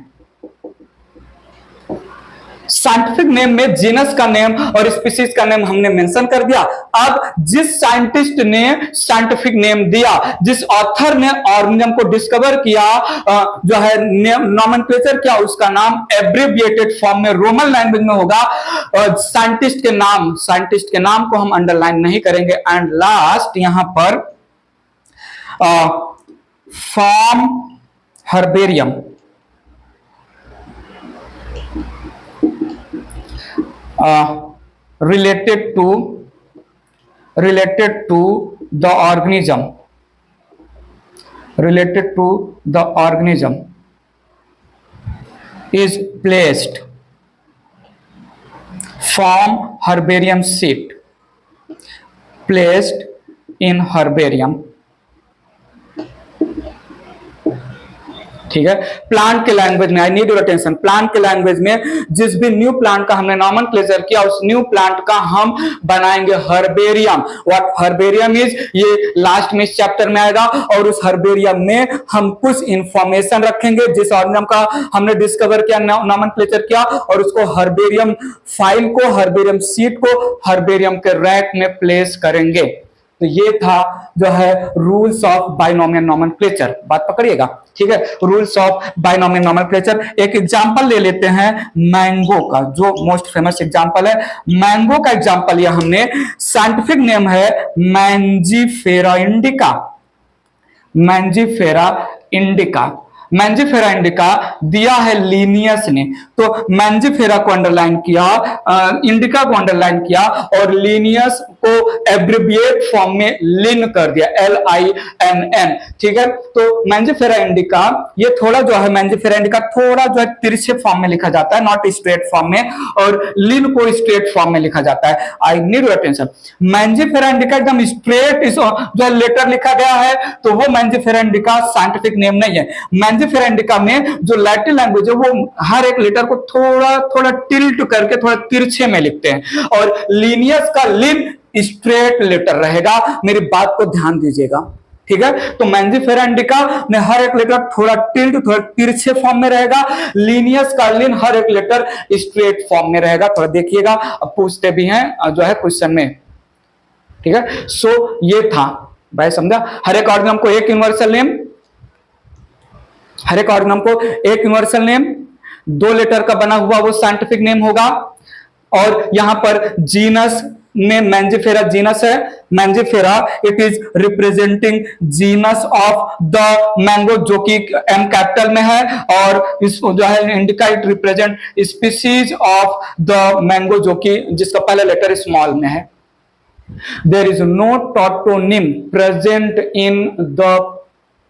Speaker 1: Scientific name में जीनस का नेम और स्पीसीज का नेम हमने मेंशन कर दिया। अब जिस साइंटिस्ट ने साइंटिफिक नेम दिया, जिस ऑथर ने ऑर्गेनिज्म को डिस्कवर किया, जो है नॉमेनक्लेचर किया, उसका नाम एब्रिविएटेड फॉर्म में रोमन लैंग्वेज में होगा। साइंटिस्ट के नाम को हम अंडरलाइन नहीं करेंगे। एंड लास्ट यहां पर form herbarium, related to the organism is placed, form herbarium sheet placed in herbarium। ठीक है, प्लांट के लैंग्वेज में, आई नीड योर अटेंशन, प्लांट के लैंग्वेज में जिस भी न्यू प्लांट का हमने नॉमेनक्लेचर किया, उस न्यू प्लांट का हम बनाएंगे हर्बेरियम। व्हाट हर्बेरियम इज, ये लास्ट में इस चैप्टर में आएगा। और उस हर्बेरियम में हम कुछ इंफॉर्मेशन रखेंगे जिस ऑर्गेनिज्म का हमने डिस्कवर किया, नॉमेनक्लेचर किया, और उसको हर्बेरियम फाइल को, हर्बेरियम शीट को हर्बेरियम के रैक में प्लेस करेंगे। तो ये था जो है रूल्स ऑफ बाइनोमियल नॉमेनक्लेचर। बात पकड़िएगा, ठीक है, रूल्स ऑफ बाइनोमियल नॉमेनक्लेचर। एक एग्जांपल ले लेते हैं मैंगो का, जो मोस्ट फेमस एग्जांपल है। मैंगो का एग्जांपल लिया हमने, साइंटिफिक नेम है मैंजीफेरा इंडिका दिया है लिनियस ने। तो मैंजीफेरा को अंडरलाइन किया, इंडिका को अंडरलाइन किया, और लिनियस को एब्रिविएट फॉर्म में लिन कर दिया, LINN। ठीक है, तो मैंजीफेरा इंडिका, ये थोड़ा जो है मैंजीफेरा इंडिका थोड़ा जो है तिरछे फॉर्म में लिखा जाता है, नॉट स्ट्रेट फॉर्म में, और लिन को स्ट्रेट फॉर्म में लिखा जाता है। आई need your attention, Mangifera indica एकदम स्ट्रेट जो लेटर लिखा गया है, तो वो मैंजीफेरा इंडिका साइंटिफिक नेम नहीं है। मैंजीफेरा इंडिका में जो लैटिन लैंग्वेज है, वो हर एक लेटर को थोड़ा थोड़ा टिल्ट करके थोड़ा तिरछे में लिखते हैं, और लिनियस का लिन स्ट्रेट लेटर रहेगा। मेरी बात को ध्यान दीजिएगा, ठीक है। तो मैंजीफेरा इंडिका में हर एक लेटर थोड़ा टिल्ट, थोड़ा तिरछे फॉर्म में रहेगा। लिनियस का लिन हर एक लेटर स्ट्रेट फॉर्म में रहेगा। थोड़ा देखिएगा, अब पूछते भी हैं जो है क्वेश्चन में, ठीक है। सो ये था भाई समझा? हर एक ऑर्गेनिज्म को एक यूनिवर्सल नेम, हर एक ऑर्गेनिज्म को एक यूनिवर्सल नेम, 2 लेटर का बना हुआ वो साइंटिफिक नेम होगा। और यहां पर जीनस में मैंजीफेरा जीनस है, Mangifera it is representing genus of the mango जो कि एम कैपिटल में है, और इस जो है indica it represent species of the mango जो कि जिसका पहला लेटर स्मॉल में है। There is no tautonym present in the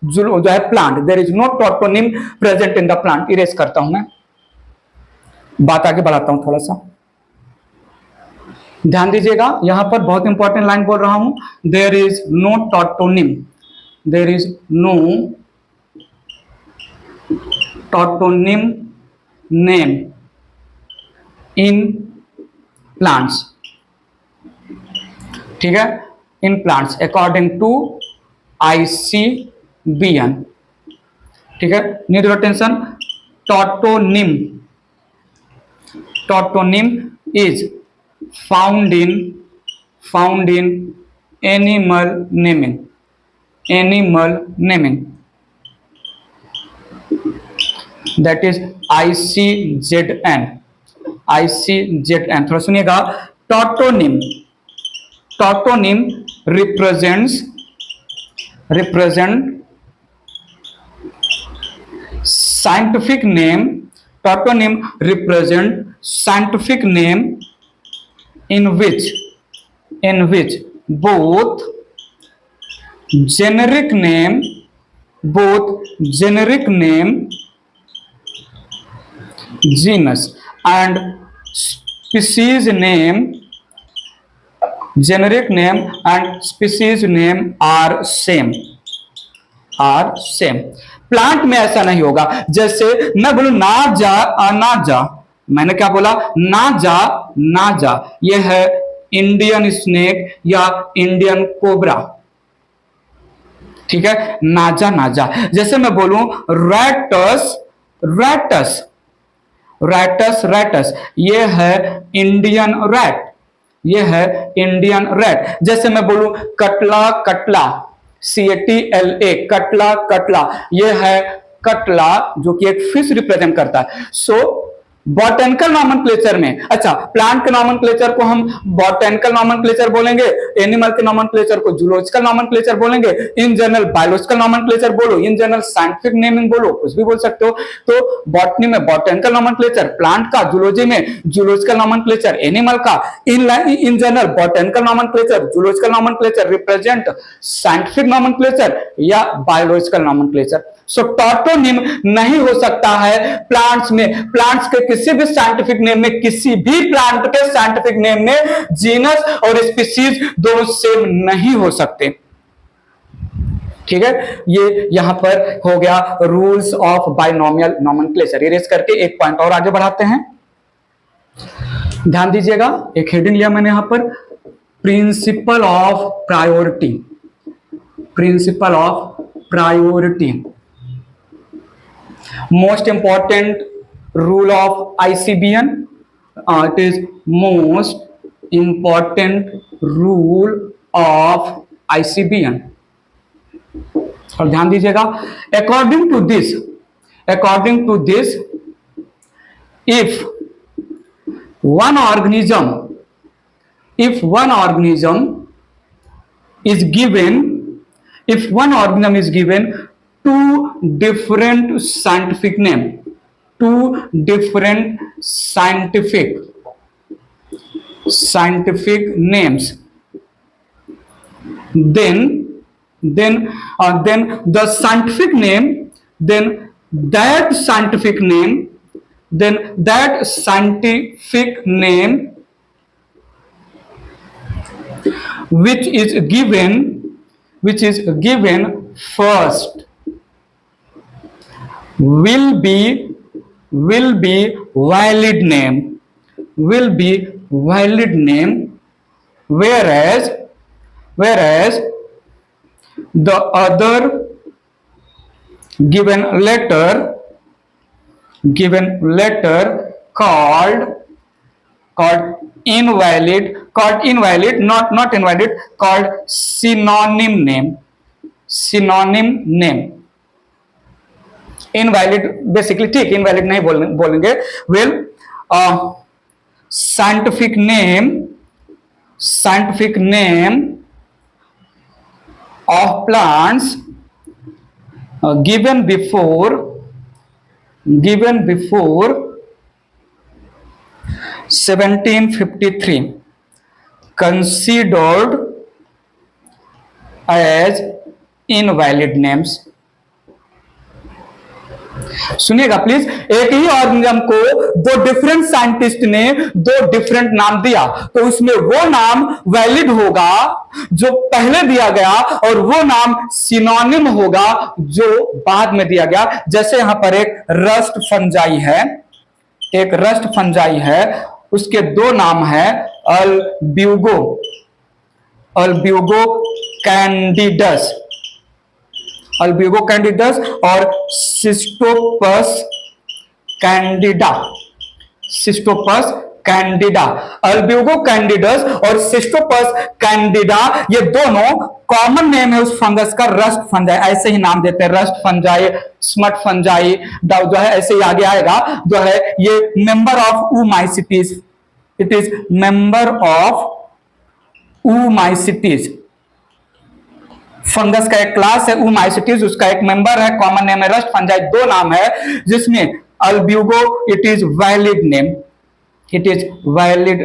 Speaker 1: जो है plant, there is no tautonym present in the plant. Erase करता हूं मैं, बात आगे बढ़ाता हूं थोड़ा सा, ध्यान दीजिएगा। यहां पर बहुत इंपॉर्टेंट लाइन बोल रहा हूं, there is no tautonym, there is no tautonym name in plants, ठीक है, in plants according to ICBN, ठीक है, need your attention. Tautonym, tautonym is found in animal naming, animal naming, that is ICZN, ICZN। थोड़ा सुनिएगा, टॉटोनिम, टॉटोनिम represent scientific name, टॉटोनिम represent scientific name in which both generic name genus and species name, generic name and species name are same, plant में ऐसा नहीं होगा। जैसे मैं बोलूं ना जा ना जा, मैंने क्या बोला, ना जा ना जा, यह है इंडियन स्नेक या इंडियन कोबरा, ठीक है, नाजा नाजा। जैसे मैं बोलूं रैटस रैटस रैटस रैटस, यह है इंडियन रैट, यह है इंडियन रैट। जैसे मैं बोलूं कटला कटला, CATLA, कटला कटला, यह है कटला जो कि एक फिश रिप्रेजेंट करता है। सो बॉटनिकल नॉमेनक्लेचर में, अच्छा प्लांट के नॉमेनक्लेचर को हम बॉटनिकल नॉमेनक्लेचर बोलेंगे, एनिमल के नॉमेनक्लेचर को जूलॉजिकल नॉमेनक्लेचर बोलेंगे, इन जनरल बायोलॉजिकल नॉमेनक्लेचर बोलो, इन जनरल साइंटिफिक नेमिंग बोलो, कुछ भी बोल सकते हो। तो बॉटनी में बॉटनिकल नॉमेनक्लेचर प्लांट का, जूलॉजी में जूलॉजिकल नॉमेनक्लेचर एनिमल का, in general botanical nomenclature, zoological nomenclature represent scientific nomenclature या बायोलॉजिकल नॉमेनक्लेचर। सो टॉटोनिम नहीं हो सकता है प्लांट्स में, प्लांट्स के किसी भी साइंटिफिक नेम में, किसी भी प्लांट के साइंटिफिक नेम में जीनस और स्पीसीज दोनों सेम नहीं हो सकते, ठीक है। ये यहां पर हो गया rules of binomial nomenclature. Erase करके एक पॉइंट और आगे बढ़ाते हैं, ध्यान दीजिएगा। एक हेडिंग लिया मैंने यहां पर, principle of priority, principle of priority, most important rule of ICBN, it is most important rule of ICBN। और ध्यान दीजिएगा, according to this if one organism is given two different scientific names, then the scientific name, then that scientific name which is given first will be valid name, whereas the other given letter called invalid called invalid, not invalid, called synonym name. Synonym name. Invalid basically, ठीक, invalid नहीं बोलेंगे. Will scientific name of plants given before 1753 considered as invalid names. सुनिएगा प्लीज, एक ही ऑर्गेनिज्म को दो डिफरेंट साइंटिस्ट ने दो डिफरेंट नाम दिया, तो उसमें वो नाम वैलिड होगा जो पहले दिया गया और वो नाम सिनोनिम होगा जो बाद में दिया गया. जैसे यहां पर एक रस्ट फंजाई है, उसके दो नाम है, अल्ब्यूगो कैंडिडस और सिस्टोपस कैंडिडा. अल्ब्यूगो कैंडिडस और सिस्टोपस कैंडिडा, ये दोनों कॉमन नेम है उस फंगस का, रस्ट फंजाई. ऐसे ही नाम देते हैं, रस्ट फंजाई, स्मट फंजाई जो है, ऐसे ही आगे आएगा. जो है ये member of oomycetes, it is member of oomycetes. Fungus का एक क्लास है ऊमाइसिटीज, उसका एक मेंबर है, कॉमन नेम है रस्ट फंजाई. दो नाम है जिसमें albugo it is valid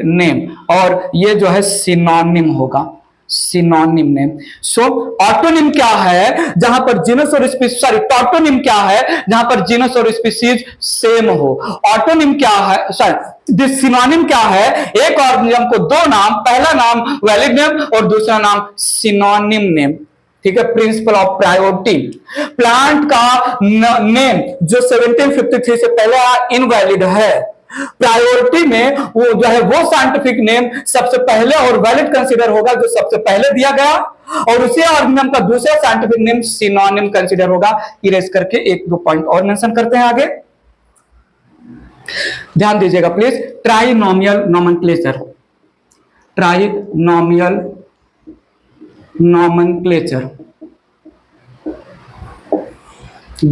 Speaker 1: name और ये जो है सिनोनिम होगा, सिनोनिम नेम. सो ऑटोनिम क्या है, जहां पर जीनस और स्पीसीज, सॉरी टॉटोनिम क्या है, जहां पर जीनस और स्पीसीज सेम हो. ऑटोनिम क्या है, सॉरी सिनोनिम क्या है, एक ऑर्गेनिज्म को दो नाम, पहला नाम वैलिड नेम और दूसरा नाम सिनोनिम नेम. ठीक है, प्रिंसिपल ऑफ प्रायोरिटी. प्लांट का नेम जो 1753 से पहले इनवैलिड है, प्रायोरिटी में वो जो है वो साइंटिफिक नेम सबसे पहले और वैलिड कंसीडर होगा जो सबसे पहले दिया गया, और उसी ऑर्गेनिज्म का दूसरा साइंटिफिक नेम सिनोनिम कंसीडर होगा. इरेज करके एक दो पॉइंट और मेंशन करते हैं आगे, ध्यान दीजिएगा please. Trinomial nomenclature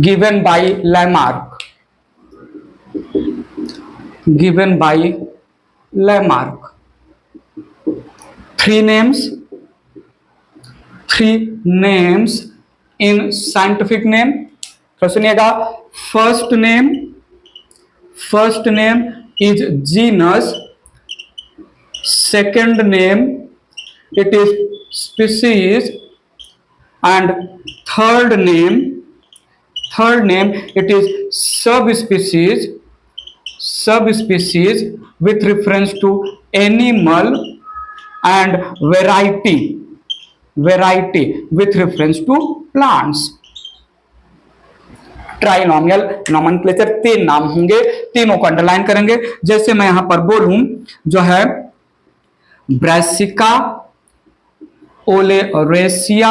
Speaker 1: given by Lamarck. Three names in scientific name. तो सुनिएगा, first name is genus, second name it is species, and third name it is subspecies with reference to animal, and variety with reference to plants. Trinomial nomenclature, तीन नाम होंगे, तीनों को अंडरलाइन करेंगे. जैसे मैं यहां पर बोलूं जो है ब्रासिका ओलेरेसिया,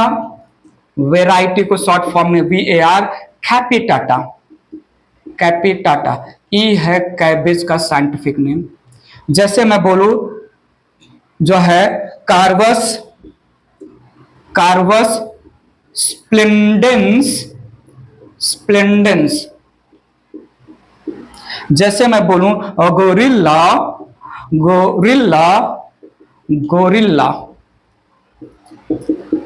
Speaker 1: वेराइटी को शॉर्ट फॉर्म में VAR, कैपिटाटा, ई है कैबेज का साइंटिफिक नेम. जैसे मैं बोलूं जो है कार्वस स्प्लेंडेंस. जैसे मैं बोलूं गोरिल्ला.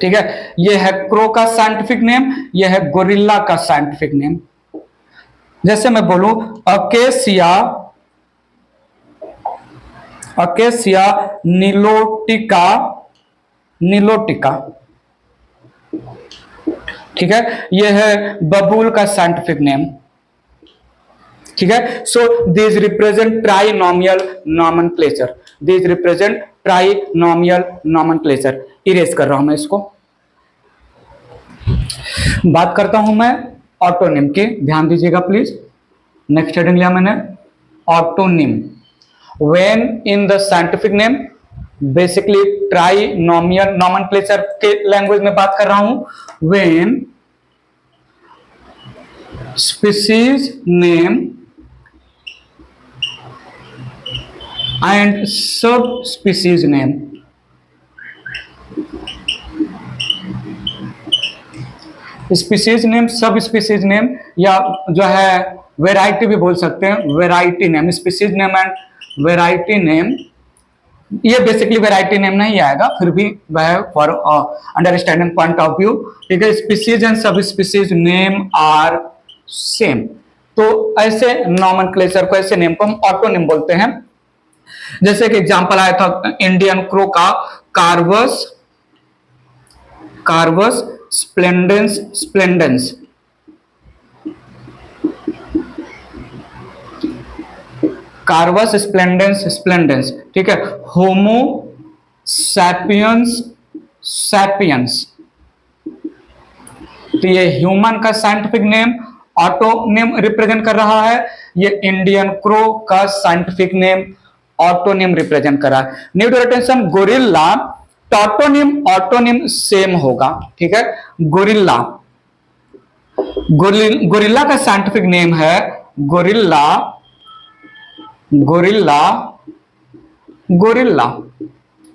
Speaker 1: ठीक है, ये है क्रो का साइंटिफिक नेम, ये है गोरिल्ला का साइंटिफिक नेम. जैसे मैं बोलूं अकेसिया निलोटिका. ठीक है, ये है बबूल का साइंटिफिक नेम. ठीक है, so this represent trinomial nomenclature. Erase कर रहा हूं मैं इसको. बात करता हूं मैं ऑटोनिम की, ध्यान दीजिएगा प्लीज. नेक्स्ट हेडिंग लिया मैंने, autonym. When in the scientific name, basically trinomial nomenclature के लैंग्वेज में बात कर रहा हूं. When species name and sub species name. Species name, sub species name, या जो है वेराइटी भी बोल सकते हैं, variety name, species name and variety name. ये बेसिकली वेराइटी नेम नहीं आएगा, फिर भी वह for understanding point of view, ठीक है। Species and sub species name are same. तो ऐसे नॉमेनक्लेचर को, ऐसे नेम को हम ऑटोनिम बोलते हैं। जैसे कि एग्जांपल आया था इंडियन क्रो का कार्वस, कार्वस स्प्लेंडेंस, स्प्लेंडेंस, कार्वस स्प्लेंडेंस, स्प्लेंडेंस, ठीक है। होमो सैपियंस, सैपियंस, तो ये ह्यूमन का साइंटिफिक नेम ऑटोनिम रिप्रेजेंट कर रहा है। ये इंडियन क्रो का साइंटिफिक नेम ऑटोनिम रिप्रेजेंट कर रहा है। Need your attention, gorilla टॉटोनिम autonym same होगा, ठीक है। गोरिल्ला, गोरिल्ला का साइंटिफिक नेम है गोरिल्ला, गोरिल्ला, गोरिल्ला,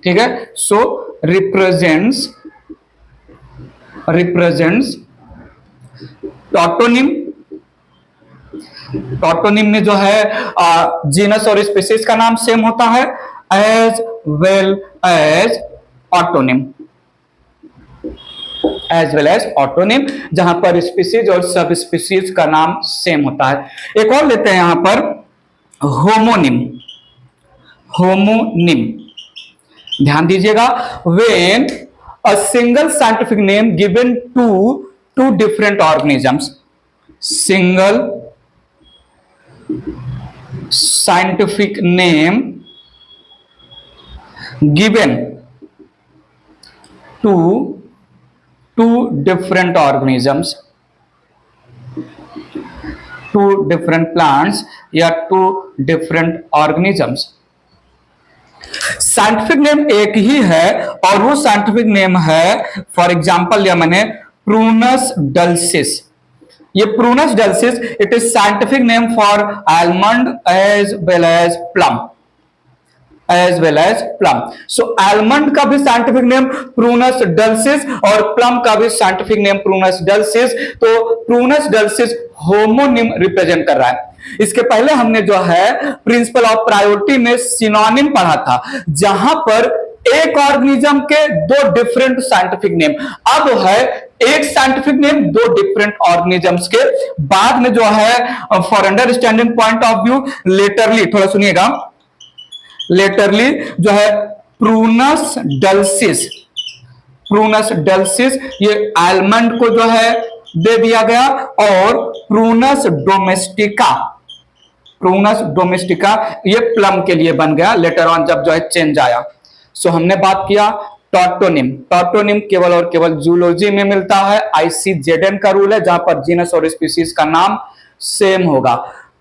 Speaker 1: ठीक है। सो रिप्रेजेंट्स, रिप्रेजेंट्स टॉटोनिम, टॉटोनिम में जो है जीनस और स्पीसीज का नाम सेम होता है, as well as autonym, as well as autonym, जहां पर स्पीसीज और सब स्पीसीज का नाम सेम होता है। एक और लेते हैं यहां पर होमोनिम, होमोनिम, ध्यान दीजिएगा, when a single scientific name given to two different organisms, single scientific name given to two different organisms, two different plants या two different organisms. Scientific name एक ही है और वो साइंटिफिक नेम है, फॉर एग्जांपल लिया मैंने प्रूनस डल्सिस। ये prunus dulcis it is scientific name for almond as well as plum, as well as plum. So almond का भी साइंटिफिक नेम प्रूनस डल्सिस और प्लम का भी साइंटिफिक नेम प्रूनस डल्सिस। तो प्रूनस डल्सिस होमोनिम रिप्रेजेंट कर रहा है। इसके पहले हमने जो है प्रिंसिपल ऑफ प्रायोरिटी में सिनोनिम पढ़ा था, जहां पर एक ऑर्गेनिज्म के दो डिफरेंट साइंटिफिक नेम, अब है एक साइंटिफिक नेम दो डिफरेंट ऑर्गेनिजम्स के। बाद में जो है for understanding point of view literally, थोड़ा सुनिएगा, लेटरली जो है प्रूनस डल्सिस, प्रूनस डल्सिस ये आलमंड को जो है दे दिया गया, और प्रूनस डोमेस्टिका, प्रूनस डोमेस्टिका ये प्लम के लिए बन गया लेटर ऑन जब जो है चेंज आया। सो हमने बात किया टॉटोनिम, टॉटोनिम केवल और केवल जूलॉजी में मिलता है, ICZN का रूल है, जहां पर जीनस और स्पीसीज का नाम सेम होगा।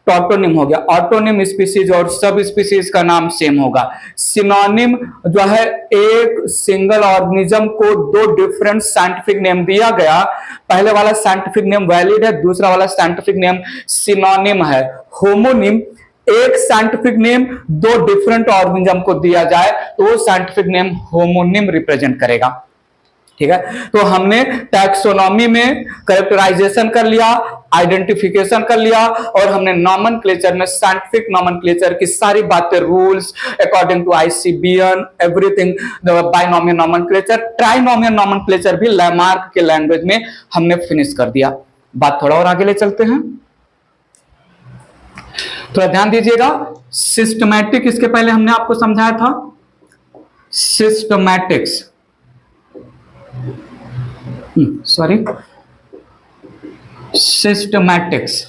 Speaker 1: टॉटोनिम हो गया, ऑटोनिम स्पीसीज और सब स्पीसीज का नाम सेम होगा। सिनोनिम जो है एक सिंगल ऑर्गेनिज्म को दो डिफरेंट साइंटिफिक नेम दिया गया, पहले वाला साइंटिफिक नेम वैलिड है, दूसरा वाला साइंटिफिक नेम सिनोनिम है। होमोनिम एक साइंटिफिक नेम दो डिफरेंट ऑर्गेनिज्म को दिया जाए तो वो साइंटिफिक नेम होमोनिम रिप्रेजेंट करेगा, ठीक है। तो हमने टैक्सोनॉमी में कैरेक्टराइजेशन कर लिया, आइडेंटिफिकेशन कर लिया, और हमने नॉमेनक्लेचर में साइंटिफिक नॉमेनक्लेचर की सारी बातें, rules according to ICBN everything, binomial nomenclature, trinomial nomenclature भी लैमार्क के लैंग्वेज में हमने फिनिश कर दिया। बात थोड़ा और आगे ले चलते हैं, थोड़ा ध्यान दीजिएगा। सिस्टमैटिक, इसके पहले हमने आपको समझाया था सिस्टमैटिक्स, सॉरी सिस्टमैटिक्स।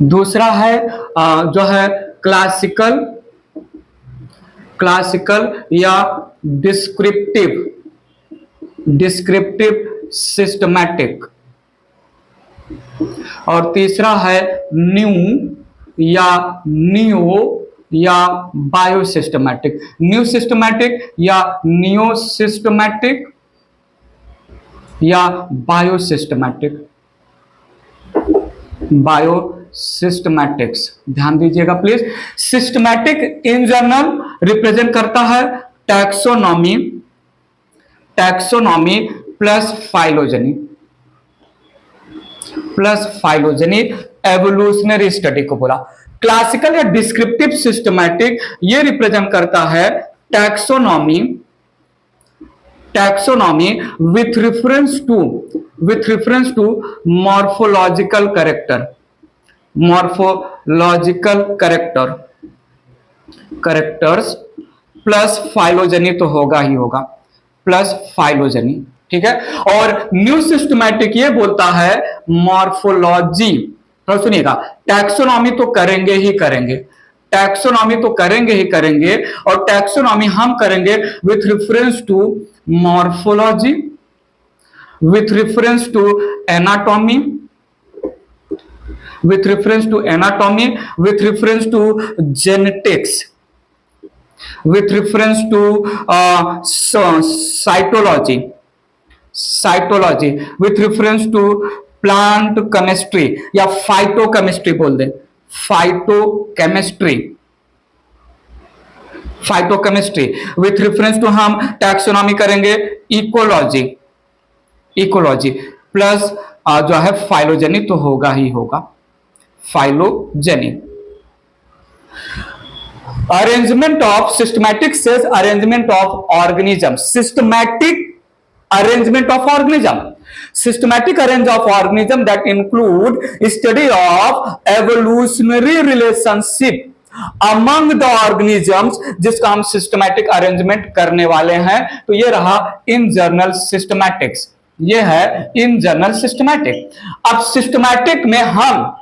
Speaker 1: दूसरा है जो है क्लासिकल, क्लासिकल या डिस्क्रिप्टिव, डिस्क्रिप्टिव सिस्टमैटिक। और तीसरा है न्यू या नियो या बायो सिस्टमैटिक, न्यू सिस्टमैटिक या नियो सिस्टमैटिक या बायो सिस्टमैटिक, बायो सिस्टमैटिक्स, ध्यान दीजिएगा please. Systematic in general represent करता है taxonomy, taxonomy plus phylogeny, plus phylogeny evolutionary study को बोला। क्लासिकल या डिस्क्रिप्टिव सिस्टमैटिक ये रिप्रेजेंट करता है taxonomy, taxonomy with reference to morphological character, morphological characters plus phylogeny तो होगा ही होगा, प्लस फाइलोजेनी, ठीक है। और न्यू सिस्टमैटिक ये बोलता है मॉर्फोलॉजी, तो सुनिएगा, टैक्सोनॉमी तो करेंगे ही करेंगे, टैक्सोनॉमी तो करेंगे ही करेंगे, और टैक्सोनॉमी हम करेंगे with reference to morphology, with reference to anatomy, with reference to anatomy, with reference to genetics, with reference to cytology, with reference to plant chemistry या phytochemistry बोल दें, phytochemistry with reference to हम टैक्सोनॉमी करेंगे इकोलॉजी प्लस जो है फाइलोजेनी तो होगा ही होगा, phylogeny. Arrangement of systematic says arrangement of organism, systematic arrangement of organism, systematic arrange of organism that include study of evolutionary relationship among the organisms, जिसका हम सिस्टमैटिक अरेंजमेंट करने वाले हैं। तो ये रहा इन जनरल सिस्टमैटिक्स, ये है इन जनरल सिस्टमैटिक। अब सिस्टमैटिक में हम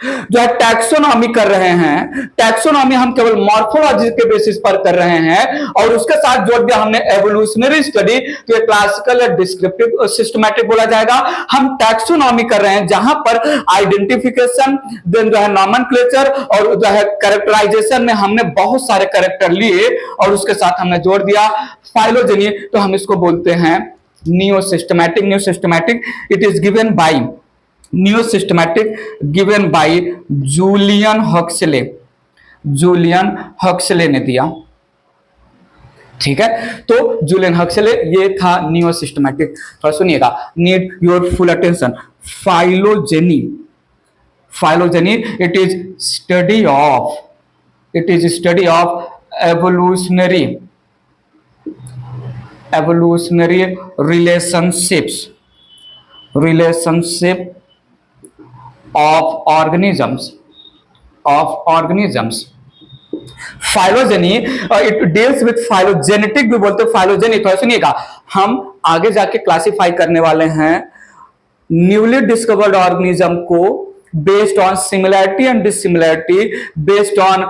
Speaker 1: जो है टैक्सोनॉमी कर रहे हैं, टैक्सोनॉमी हम केवल मॉर्फोलॉजी के बेसिस पर कर रहे हैं, और उसके साथ जोड़ दिया हमने एवोल्यूशनरी स्टडी, तो ये क्लासिकल या डिस्क्रिप्टिव सिस्टमैटिक बोला जाएगा। हम टैक्सोनॉमी कर रहे हैं जहां पर आइडेंटिफिकेशन, देन जो है नॉमेनक्लेचर और जो है कैरेक्टराइजेशन में हमने बहुत सारे कैरेक्टर लिए और उसके साथ हमने जोड़ दिया फाइलोजेनी, तो हम इसको बोलते हैं neo systematic. New systematic it is given by new systematic given by Julian Huxley, Julian Huxley ने दिया, ठीक है। तो जूलियन हक्सले ये था न्यू सिस्टमैटिक। थोड़ा सुनिएगा, need your full attention. Phylogeny, phylogeny it is study of evolutionary relationship of organisms। Phylogeny it deals with phylogenetic भी बोलते हैं फाइलोजेनी। तो सुनिएगा, हम आगे जाके क्लासिफाई करने वाले हैं न्यूली डिस्कवर्ड ऑर्गेनिज्म को based on similarity and dissimilarity, based on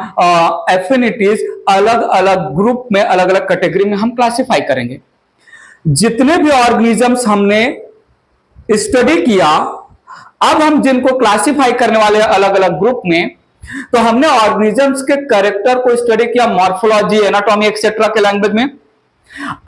Speaker 1: affinities, अलग अलग ग्रुप में, अलग अलग कैटेगरी में हम क्लासिफाई करेंगे। जितने भी ऑर्गेनिजम्स हमने स्टडी किया, अब हम जिनको क्लासिफाई करने वाले हैं अलग अलग ग्रुप में, तो हमने ऑर्गेनिजम्स के कैरेक्टर को स्टडी किया मॉर्फोलॉजी, एनाटॉमी एक्सेट्रा के लैंग्वेज में।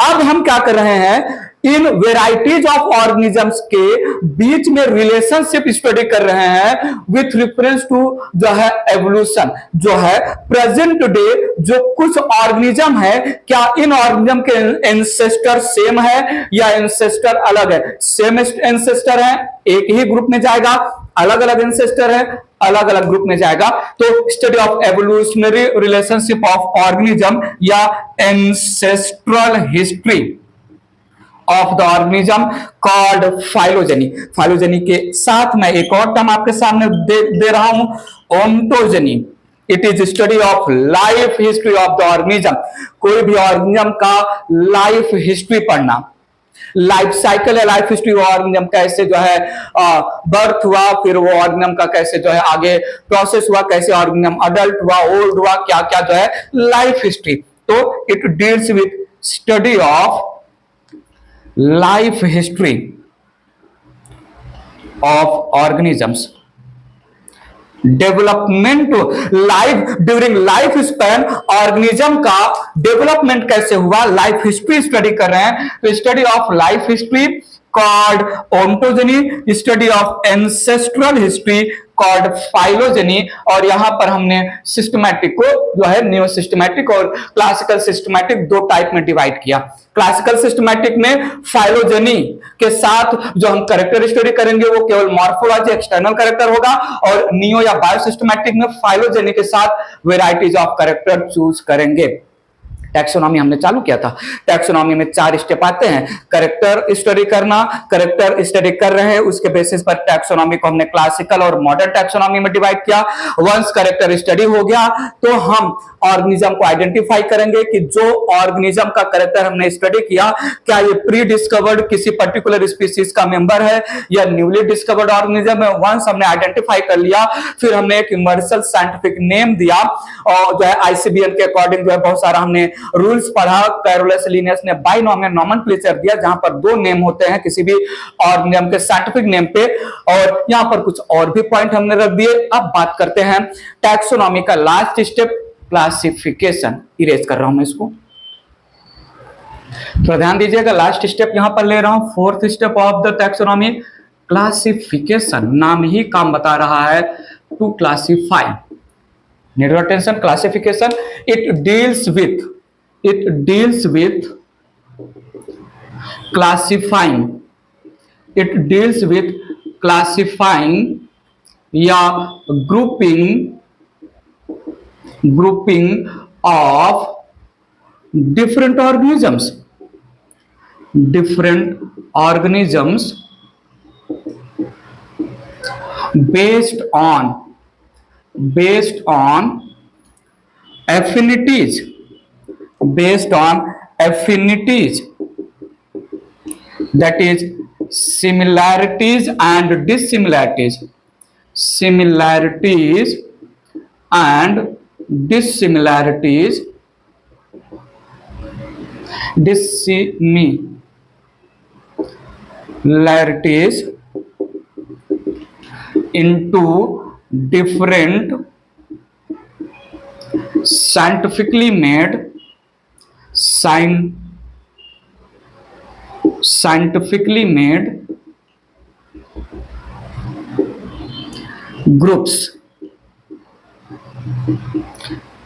Speaker 1: अब हम क्या कर रहे हैं, इन वेराइटीज ऑफ ऑर्गेनिजम्स के बीच में रिलेशनशिप स्टडी कर रहे हैं विथ रेफरेंस टू जो है एवोल्यूशन, जो है प्रेजेंट डे जो कुछ ऑर्गेनिज्म है, क्या इन ऑर्गेनिज्म के एंसेस्टर सेम है या एंसेस्टर अलग है। सेम एंसेस्टर है एक ही ग्रुप में जाएगा, अलग अलग एंसेस्टर है अलग अलग ग्रुप में जाएगा। तो study of evolutionary relationship of organism या ancestral history of the organism called phylogeny. Phylogeny के साथ मैं एक और टर्म आपके सामने दे रहा हूं, ontogeny. It is study of life history of the organism. कोई भी ऑर्गेनिज्म का लाइफ हिस्ट्री पढ़ना, लाइफ साइकिल या लाइफ हिस्ट्री ऑर्गेनिज्म कैसे जो है बर्थ हुआ, फिर वो ऑर्गेनिज्म का कैसे जो है आगे प्रोसेस हुआ, कैसे ऑर्गेनिज्म अडल्ट हुआ, ओल्ड हुआ, क्या क्या जो है लाइफ हिस्ट्री। तो it deals with study of life history of organisms. Development, life during life span organism का डेवलपमेंट कैसे हुआ, लाइफ हिस्ट्री स्टडी कर रहे हैं। तो study of life history called ontogeny, study of ancestral history called phylogeny, और यहां पर हमने सिस्टमैटिक को जो है नियो सिस्टमैटिक और क्लासिकल सिस्टमैटिक दो टाइप में डिवाइड किया। क्लासिकल सिस्टमैटिक में फाइलोजेनी के साथ जो हम कैरेक्टर स्टडी करेंगे वो केवल मॉर्फोलॉजी एक्सटर्नल कैरेक्टर होगा, और नियो या बायो सिस्टमैटिक में फाइलोजेनी के साथ वेराइटीज ऑफ कैरेक्टर चूज करेंगे। टैक्सोनॉमी हमने चालू किया था। टैक्सोनॉमी में 4 स्टेप आते हैं। कैरेक्टर स्टडी करना, कैरेक्टर स्टडी कर रहे हैं उसके बेसिस पर टैक्सोनॉमी को हमने क्लासिकल और मॉडर्न टैक्सोनॉमी में डिवाइड किया। वंस कैरेक्टर स्टडी हो गया तो हम ऑर्गेनिज्म को आइडेंटिफाई करेंगे कि जो ऑर्गेनिज्म का कैरेक्टर हमने स्टडी किया, क्या ये प्री डिस्कवर्ड किसी पर्टिकुलर स्पीसीज का मेंबर है या न्यूली डिस्कवर्ड ऑर्गेनिज्म है। वंस हमने आइडेंटिफाई कर लिया, फिर हमने एक यूनिवर्सल साइंटिफिक नेम दिया, और जो है आईसीबीएन के अकॉर्डिंग जो है बहुत सारा हमने रूल्स पढ़ा। कैरोलस लिनियस ने बाइनोमियल नोमेनक्लेचर दिया जहां पर 2 नेम होते हैं किसी भी ऑर्गेनिज्म के साइंटिफिक नेम पे, और यहां पर कुछ और भी पॉइंट हमने रख दिए। अब बात करते हैं टैक्सोनॉमी का लास्ट स्टेप, क्लासिफिकेशन। इरेज कर रहा हूं मैं इसको, तो ध्यान दीजिएगा। लास्ट स्टेप यहां पर ले रहा हूं, 4th step of the taxonomy, classification. नाम ही काम बता रहा है, to classify. Need your attention, classification. It deals with classifying. It deals with classifying या grouping of different organisms based on affinities, that is similarities and dissimilarities, into different scientifically made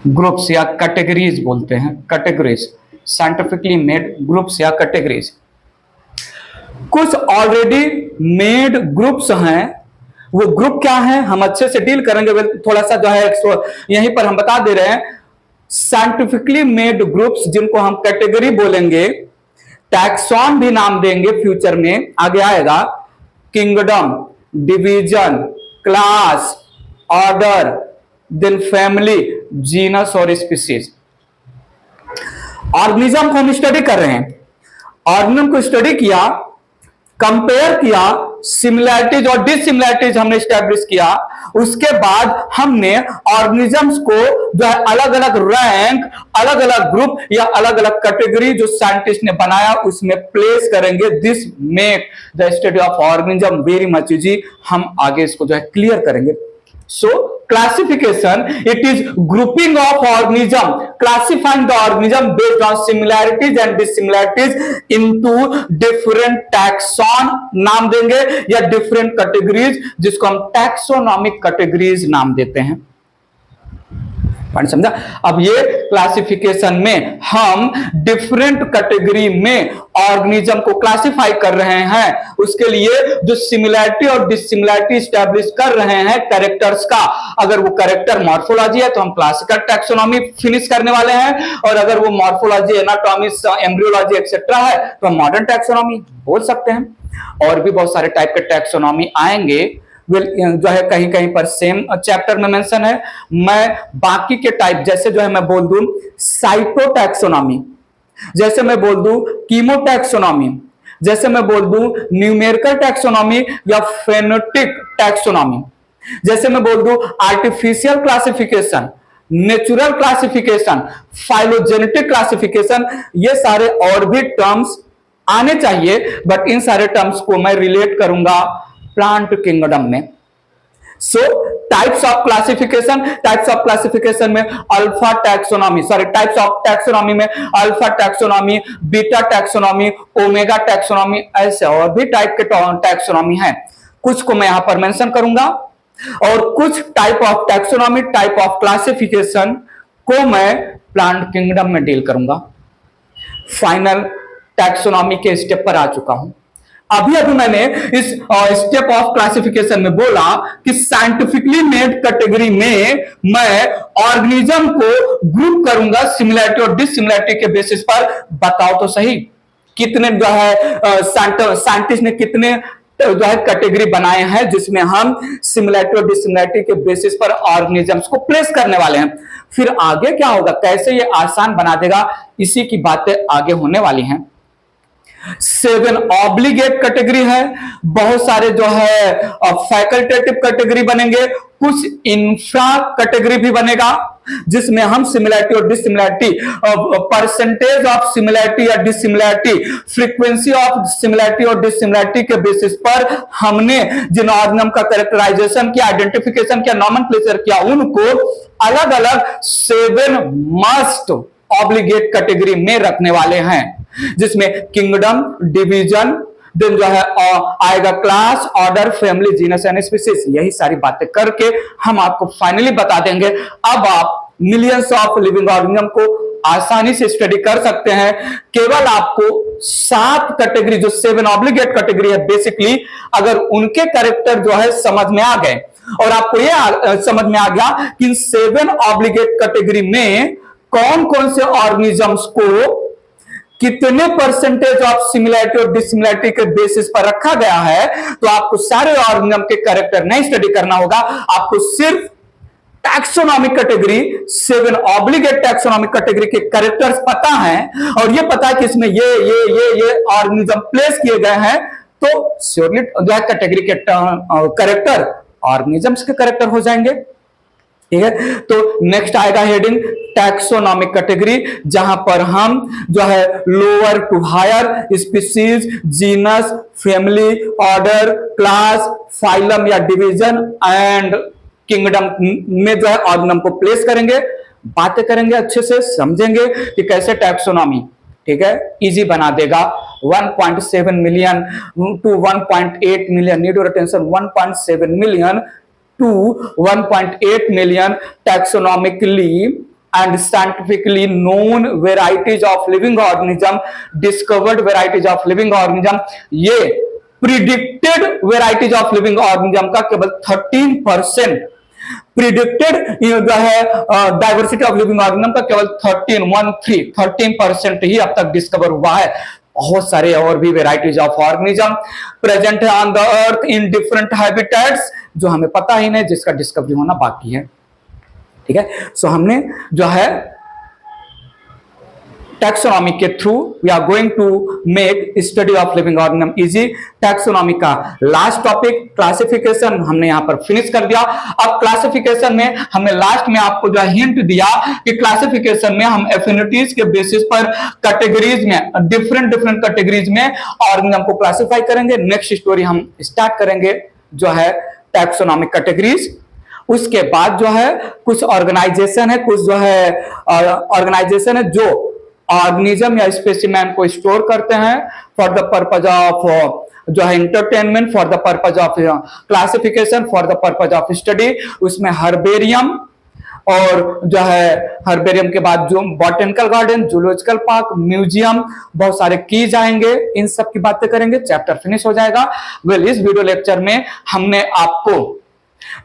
Speaker 1: groups या कैटेगरीज बोलते हैं, कैटेगरीज, साइंटिफिकली मेड ग्रुप्स या कैटेगरीज। कुछ ऑलरेडी मेड ग्रुप्स हैं, वो ग्रुप क्या है हम अच्छे से डील करेंगे, थोड़ा सा जो है यहीं पर हम बता दे रहे हैं। साइंटिफिकली मेड ग्रुप्स जिनको हम कैटेगरी बोलेंगे, टैक्सॉन भी नाम देंगे, फ्यूचर में आगे आएगा। Kingdom, division, class, order, then family, genus और स्पीसीज। ऑर्गेनिज्म को हम स्टडी कर रहे हैं, ऑर्गेनिज्म को स्टडी किया, कंपेयर किया, सिमिलैरिटीज और डिसिमिलैरिटीज हमने स्टैब्लिश किया। उसके बाद हमने ऑर्गेनिजम्स को जो है अलग अलग रैंक, अलग अलग ग्रुप या अलग अलग कैटेगरी जो साइंटिस्ट ने बनाया उसमें प्लेस करेंगे। This make the study of organism very much easy. हम आगे इसको जो है क्लियर करेंगे। So classification, it is grouping of organism, classifying the organism based on similarities and dissimilarities into different taxon नाम देंगे या different categories जिसको हम taxonomic categories नाम देते हैं। समझा? अब ये क्लासिफिकेशन में हम डिफरेंट कैटेगरी में ऑर्गेनिज्म को क्लासिफाई कर रहे हैं, उसके लिए जो सिमिलैरिटी और डिसिमिलैरिटी स्टैब्लिश कर रहे हैं कैरेक्टर्स का। अगर वो कैरेक्टर मॉर्फोलॉजी है तो हम क्लासिकल टैक्सोनॉमी फिनिश करने वाले हैं, और अगर वो मॉर्फोलॉजी, एनाटॉमी, एम्ब्रियोलॉजी एक्सेट्रा है तो हम मॉडर्न टैक्सोनॉमी बोल सकते हैं। और भी बहुत सारे टाइप के टैक्सोनॉमी आएंगे, जो है कहीं कहीं पर सेम चैप्टर में मेंशन है। मैं बाकी के टाइप जैसे जो है मैं बोल दूं साइटोटैक्सोनॉमी, जैसे मैं बोल दूं कीमोटैक्सोनॉमी, जैसे मैं बोल दूं न्यूमेरिकल टैक्सोनॉमी या फेनोटिक टैक्सोनॉमी, जैसे मैं बोल दूं artificial classification, natural classification, phylogenetic classification. ये सारे और भी टर्म्स आने चाहिए, बट इन सारे टर्म्स को मैं रिलेट करूंगा प्लांट किंगडम में। सो टाइप्स ऑफ क्लासिफिकेशन में alpha taxonomy, types of taxonomy में alpha taxonomy, beta taxonomy, omega taxonomy, ऐसे और भी टाइप के टैक्सोनॉमी हैं। कुछ को मैं यहां पर मेंशन करूंगा और कुछ type of taxonomy, type of classification को मैं प्लांट किंगडम में डील करूंगा। फाइनल टैक्सोनॉमी के स्टेप पर आ चुका हूं। अभी अभी मैंने इस स्टेप ऑफ क्लासिफिकेशन में बोला कि साइंटिफिकली मेड कैटेगरी में मैं ऑर्गेनिज्म को ग्रुप करूंगा सिमिलैरिटी और डिसिमिलैरिटी के बेसिस पर। बताओ तो सही, कितने जो है साइंटिस्ट ने कितने जो है कैटेगरी बनाए हैं जिसमें हम सिमिलैरिटी और डिसिमिलैरिटी के बेसिस पर ऑर्गेनिजम्स को प्लेस करने वाले हैं। फिर आगे क्या होगा, कैसे ये आसान बना देगा, इसी की बातें आगे होने वाली हैं। 7 ऑब्लिगेट कैटेगरी है, बहुत सारे जो है फैकल्टेटिव कैटेगरी बनेंगे, कुछ इंफ्रा कैटेगरी भी बनेगा जिसमें हम सिमिलैरिटी और डिसिमिलैरिटी, परसेंटेज ऑफ सिमिलैरिटी या डिसिमिलैरिटी, फ्रीक्वेंसी ऑफ सिमिलैरिटी और डिसिमिलैरिटी के बेसिस पर हमने जिन ऑर्गेनिज्म का कैरेक्टराइजेशन किया, आइडेंटिफिकेशन किया, नॉमेनक्लेचर किया, उनको अलग अलग 7 मस्ट ऑब्लिगेट कैटेगरी में रखने वाले हैं, जिसमें किंगडम, डिवीजन, देन जो है आएगा class, order, family, genus and species. यही सारी बातें करके हम आपको फाइनली बता देंगे। अब आप मिलियंस ऑफ लिविंग ऑर्गेनिज्म को आसानी से स्टडी कर सकते हैं। केवल आपको 7 कैटेगरी, जो 7 ऑब्लिगेट कैटेगरी है बेसिकली, अगर उनके कैरेक्टर जो है समझ में आ गए और आपको यह समझ में आ गया कि इन 7 ऑब्लिगेट कैटेगरी में कौन कौन से ऑर्गेनिजम्स को कितने परसेंटेज ऑफ सिमिलैरिटी और डिसिमिलैरिटी के बेसिस पर रखा गया है, तो आपको सारे ऑर्गेनिज्म के कैरेक्टर नहीं स्टडी करना होगा। आपको सिर्फ taxonomic category, 7 obligate taxonomic category के कैरेक्टर्स पता हैं और ये पता है कि इसमें ये ऑर्गेनिज्म प्लेस किए गए हैं, तो श्योरली जो है कैटेगरी के कैरेक्टर ऑर्गेनिजम्स के कैरेक्टर हो जाएंगे। ठीक है, तो नेक्स्ट आएगा हेडिंग टैक्सोनॉमिक कैटेगरी, जहां पर हम जो है lower to higher species, genus, family, order, class, phylum या डिवीजन एंड किंगडम में जो है ऑर्गेनिज्म को प्लेस करेंगे, बातें करेंगे, अच्छे से समझेंगे कि कैसे टैक्सोनॉमी, ठीक है, इजी बना देगा। 1.7 million to 1.8 million, need your attention, 1.7 million to 1.8 million taxonomically and scientifically known varieties of living organism, discovered varieties of living organism, ये predicted varieties of living organism का केवल 13%, प्रिडिक्टेड जो है डाइवर्सिटी ऑफ लिविंग ऑर्गेनिज्म का केवल 13% ही अब तक डिस्कवर हुआ है। बहुत सारे और भी वेराइटीज ऑफ ऑर्गेनिज्म प्रेजेंट है on the earth in different habitats, जो हमें पता ही नहीं, जिसका डिस्कवरी होना बाकी है। ठीक है, सो हमने जो है टैक्सोनॉमी के through we are going to make study of living organism easy. Taxonomy का लास्ट टॉपिक क्लासिफिकेशन हमने यहां पर फिनिश कर दिया। अब क्लासिफिकेशन में हमने लास्ट में आपको जो हिंट दिया कि क्लासिफिकेशन में हम एफिनिटीज के बेसिस पर कैटेगरीज में, डिफरेंट कैटेगरीज में ऑर्गेनिज्म को क्लासिफाई करेंगे। नेक्स्ट स्टोरी हम स्टार्ट करेंगे जो है टैक्सोनॉमिक कैटेगरीज। उसके बाद जो है कुछ ऑर्गेनाइजेशन है, कुछ जो है ऑर्गेनाइजेशन है जो ऑर्गेनिज्म या स्पेसिमेन को स्टोर करते हैं फॉर द पर्पज ऑफ जो है entertainment, for the purpose of classification, for the purpose of study. उसमें हर्बेरियम और जो है हर्बेरियम के बाद जो botanical garden, zoological park, museum, बहुत सारे कीज आएंगे, इन सब की बातें करेंगे, चैप्टर फिनिश हो जाएगा। वेल, इस वीडियो लेक्चर में हमने आपको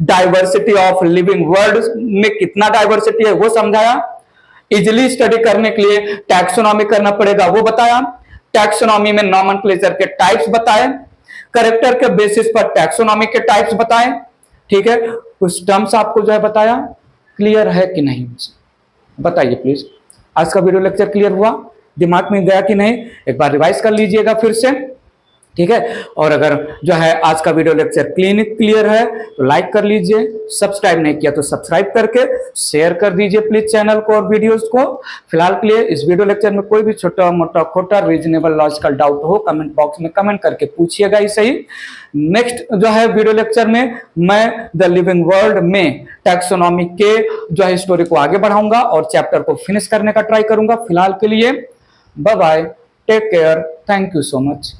Speaker 1: डाइवर्सिटी ऑफ लिविंग वर्ल्ड में कितना डाइवर्सिटी है वो समझाया, इजिली स्टडी करने के लिए टैक्सोनॉमी करना पड़ेगा वो बताया, टैक्सोनॉमी में नॉमेनक्लेचर के टाइप्स बताए, कैरेक्टर के बेसिस पर टैक्सोनॉमी के टाइप्स बताए। ठीक है, कुछ टर्म्स आपको जो है बताया। क्लियर है कि नहीं बताइए प्लीज। आज का वीडियो लेक्चर क्लियर हुआ, दिमाग में गया कि नहीं, एक बार रिवाइज कर लीजिएगा फिर से। ठीक है, और अगर जो है आज का वीडियो लेक्चर क्लियर है तो लाइक कर लीजिए, सब्सक्राइब नहीं किया तो सब्सक्राइब करके शेयर कर दीजिए प्लीज चैनल को और वीडियोस को। फिलहाल के लिए इस वीडियो लेक्चर में कोई भी छोटा मोटा खोटा रीजनेबल लॉजिकल डाउट हो कमेंट बॉक्स में कमेंट करके पूछिएगा ही सही। नेक्स्ट जो है वीडियो लेक्चर में मैं द लिविंग वर्ल्ड में टैक्सोनॉमी के जो है स्टोरी को आगे बढ़ाऊंगा और चैप्टर को फिनिश करने का ट्राई करूंगा। फिलहाल के लिए bye bye, take care, thank you so much.